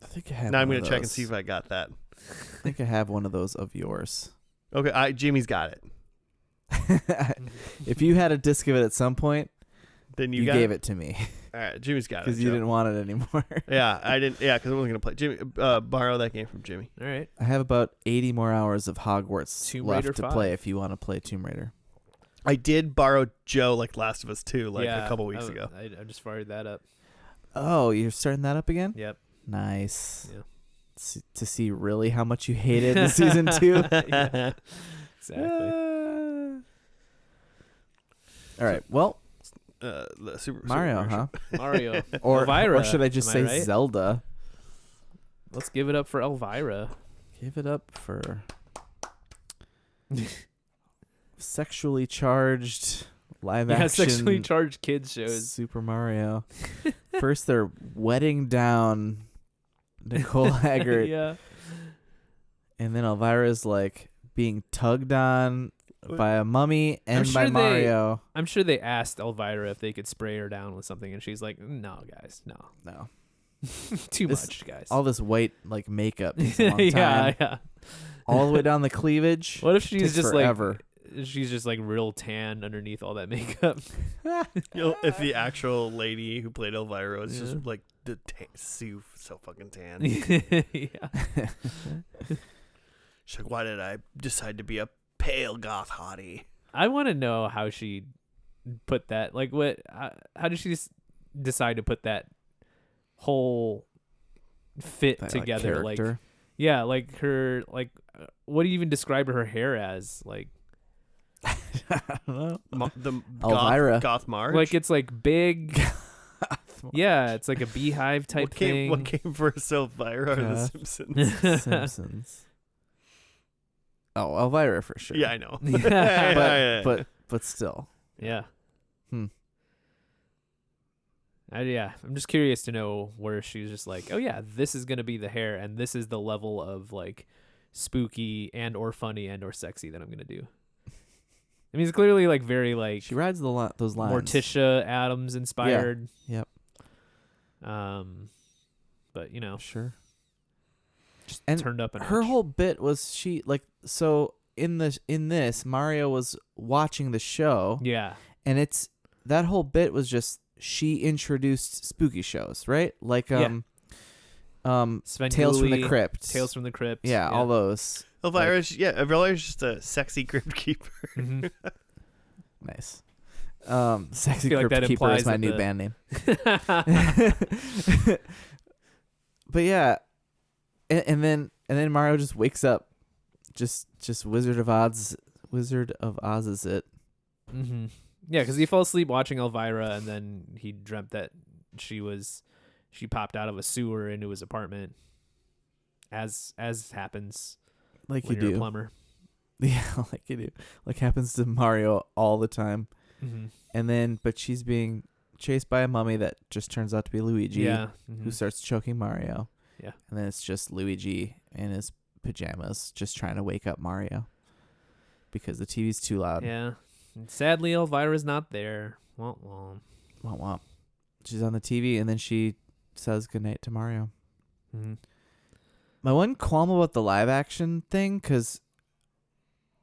I think I have Now I'm one going of to check and those. see if I got that. I think I have one of those of yours. Okay, Jimmy's got it. If you had a disc of it at some point, Then you got gave it to me All right, Jimmy's got it. because you Joe. didn't want it anymore. Yeah, I didn't. Yeah, because I wasn't gonna play. Jimmy, borrow that game from Jimmy. All right. I have about 80 more hours of Hogwarts Tomb left Raider to 5. play if you want to play Tomb Raider. I did borrow Joe like Last of Us 2 like yeah, a couple weeks ago. I just fired that up. Oh, you're starting that up again? Yep. Nice. Yeah. To see really how much you hated the season 2. Yeah. Exactly. All right. Well, The Super Mario, Super huh? Mario. Or Elvira, should I just am say right? Zelda? Let's give it up for Elvira. Give it up for sexually charged live action sexually charged kids shows. Super Mario. First, they're wetting down Nicole Haggard, Yeah. and then Elvira's like being tugged on by a mummy and I'm by sure Mario. I'm sure they asked Elvira if they could spray her down with something, and she's like, "No, guys, no, No, too This- much, guys." all this white like makeup takes a long time. yeah. All the way down the cleavage. What if she's Takes just forever. like, she's just like real tan underneath all that makeup? If the actual lady who played Elvira was Yeah. just like the so fucking tan. Yeah. She's like, why did I decide to be a pale goth hottie? I want to know how she put that. Like, what? How did she decide to put that whole fit That, together? Like, character. yeah, like her. Like, what do you even describe her hair as? Like, I don't know. The Elvira. goth Marge? like it's like big. Yeah, it's like a beehive type thing. What came first, Elvira or The Goth. Simpsons? Simpsons. Oh, Elvira for sure. Yeah, I know. Yeah. But still. Yeah. Hmm. Yeah, I'm just curious to know where she's just like, oh yeah, this is gonna be the hair, and this is the level of like spooky and or funny and or sexy that I'm gonna do. I mean, it's clearly like very like She rides those lines. Morticia Adams inspired. Yep. But you know, Sure. just And turned up. Her whole bit was she like so in this Mario was watching the show yeah, and it's that whole bit was just she introduced spooky shows, right? Like Tales from the Crypt. Tales from the Crypt. Yeah, all those. Elvira's just a sexy crypt keeper. Mhm. Nice. Sexy feel like Crypt that Keeper is implies my that new the- band name. But yeah, and then Mario just wakes up, just Wizard of Oz is it. Mm-hmm. Yeah, because he fell asleep watching Elvira, and then he dreamt that she popped out of a sewer into his apartment, as happens Like when you you're do. a plumber. Yeah, like you do. Like happens to Mario all the time. Mm-hmm. And then, but she's being chased by a mummy that just turns out to be Luigi, Yeah. who starts choking Mario. Yeah. And then it's just Luigi in his pajamas just trying to wake up Mario because the TV's too loud. Yeah. And sadly, Elvira's not there. Womp womp. Womp womp. She's on the TV, and then she says goodnight to Mario. Mm-hmm. My one qualm about the live action thing, because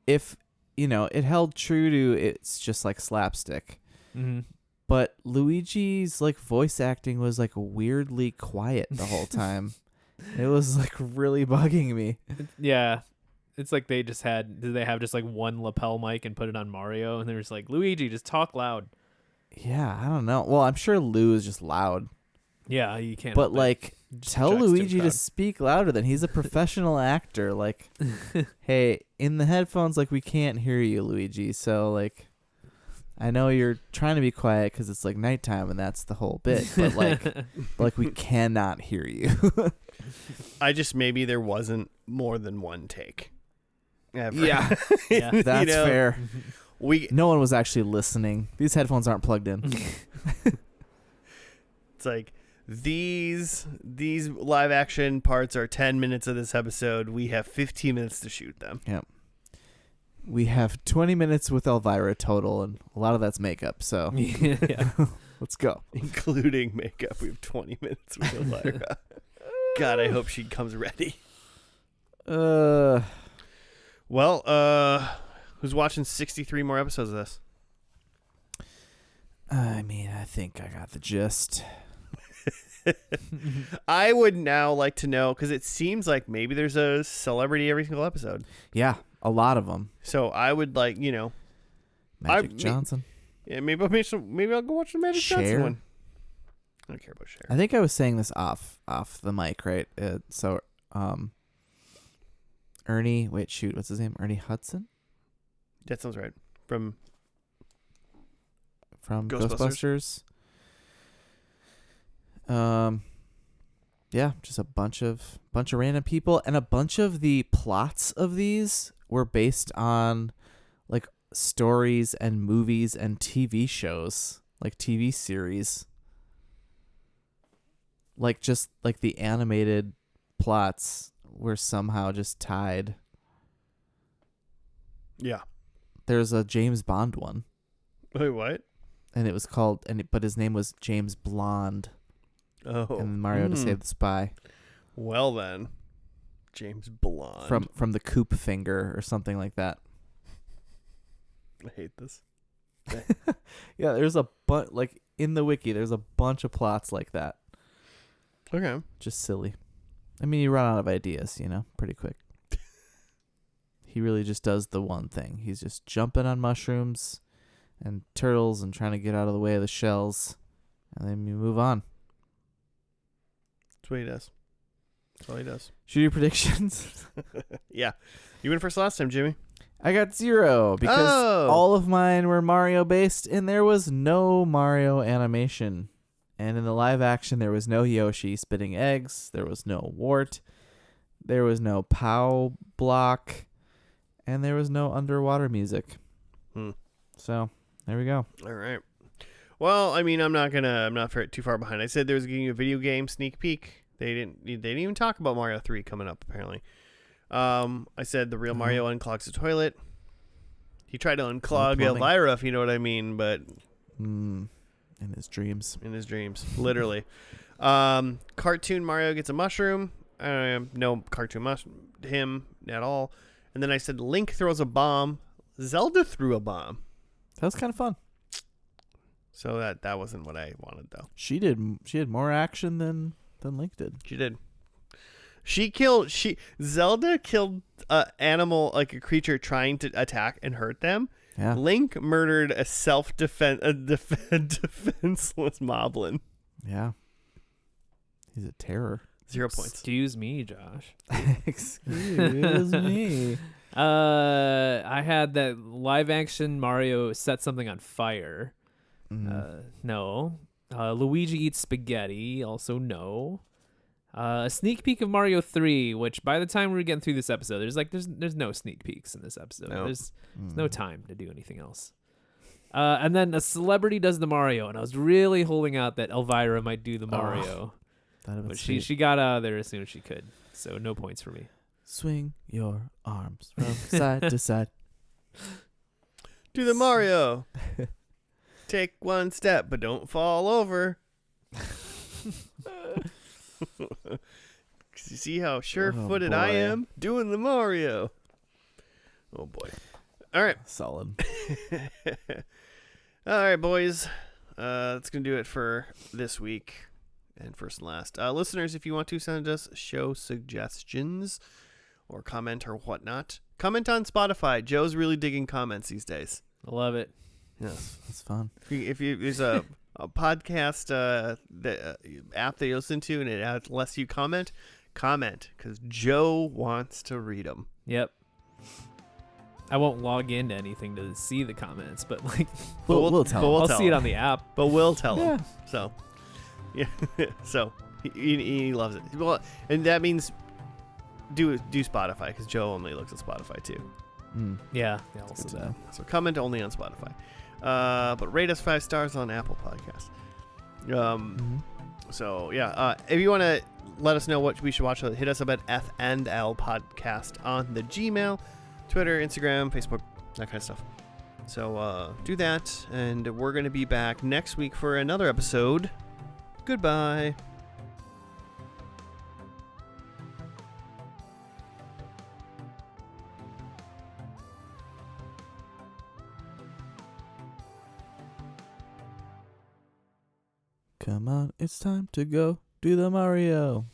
if, it held true to it's just like slapstick. Mm-hmm. But Luigi's like voice acting was like weirdly quiet the whole time. It was like really bugging me. Yeah. It's like did they have just like one lapel mic and put it on Mario, and they're just like, Luigi, just talk loud. Yeah, I don't know. Well, I'm sure Lou is just loud. Yeah, you can't. But help it. like, Just tell projects to the Luigi to crowd. speak louder than he's a professional actor. Like, hey, in the headphones, like we can't hear you, Luigi. So like, I know you're trying to be quiet because it's like nighttime and that's the whole bit. But like we cannot hear you. Maybe there wasn't more than one take. Ever. Yeah. Yeah. That's fair. No one was actually listening. These headphones aren't plugged in. It's like these live action parts are 10 minutes of this episode. We have 15 minutes to shoot them. Yep. We have 20 minutes with Elvira total, and a lot of that's makeup. So Yeah. let's go. Including makeup. We have 20 minutes with Elvira. God, I hope she comes ready. Well, who's watching 63 more episodes of this? I mean, I think I got the gist. I would now like to know, because it seems like maybe there's a celebrity every single episode. Yeah, a lot of them. So I would like, Magic Johnson. Yeah, maybe I'll go watch the Magic Cher? Johnson one. I don't care about Cher. I think I was saying this off the mic, right? Ernie, what's his name? Ernie Hudson That sounds right. From Ghostbusters. Yeah, just a bunch of random people, and a bunch of the plots of these were based on like stories and movies and TV shows, like TV series. Like just like the animated plots were somehow just tied. Yeah. There's a James Bond one, Wait, what? and it was called but his name was James Blonde, Oh. and Mario to Save the Spy. Well then, James Blonde. From the Coop Finger or something like that. I hate this. Yeah, there's a like in the wiki. There's a bunch of plots like that. Okay. Just silly. I mean, you run out of ideas, pretty quick. He really just does the one thing. He's just jumping on mushrooms and turtles and trying to get out of the way of the shells, and then you move on. That's what he does. That's all he does. Shoot your predictions. Yeah. You went first last time, Jimmy. I got 0 because Oh. all of mine were Mario based, and there was no Mario animation. And in the live action, there was no Yoshi spitting eggs. There was no Wart. There was no POW block. And there was no underwater music. So, there we go. All right. Well, I mean, I'm not too far behind. I said there was getting a video game sneak peek. They didn't even talk about Mario 3 coming up, apparently. I said the real Mario unclogs the toilet. He tried to unclog plumbing. Elvira, if you know what I mean, but In his dreams. literally. Cartoon Mario gets a mushroom. No cartoon him at all. And then I said Link throws a bomb. Zelda threw a bomb. That was kind of fun. So that wasn't what I wanted, though. She had more action than Link did. She did. Zelda killed a animal, like a creature trying to attack and hurt them. Yeah. Link murdered a defenseless moblin. Yeah. He's a terror. 0 points. Excuse me, Josh. Excuse me. I had that live action Mario set something on fire. No. Luigi eats spaghetti. Also no. A sneak peek of Mario 3, which by the time we were getting through this episode, there's no sneak peeks in this episode. Nope. There's no time to do anything else. And then a celebrity does the Mario, and I was really holding out that Elvira might do the Mario, but she got out of there as soon as she could. So no points for me. Swing your arms from side to side. Do the Mario. Take one step, but don't fall over. You see how sure-footed I am doing the Mario. Oh boy! All right, solid. All right, boys. That's gonna do it for this week. And first and last, listeners, if you want to send us show suggestions or comment or whatnot, comment on Spotify. Joe's really digging comments these days. I love it. Yes, it's fun. If you there's a podcast app that you listen to and it lets you comment because Joe wants to read them. Yep. I won't log into anything to see the comments, but like We'll tell him. I'll see it on the app. But we'll tell him. So, yeah. So he loves it. Well, and that means do Spotify because Joe only looks at Spotify too. Yeah. Also that. So comment only on Spotify. But rate us 5 stars on Apple Podcasts. So yeah, if you want to let us know what we should watch, hit us up at F&L Podcast on the Gmail, Twitter, Instagram, Facebook, that kind of stuff. So do that, and we're going to be back next week for another episode. Goodbye. Come on, it's time to go do the Mario.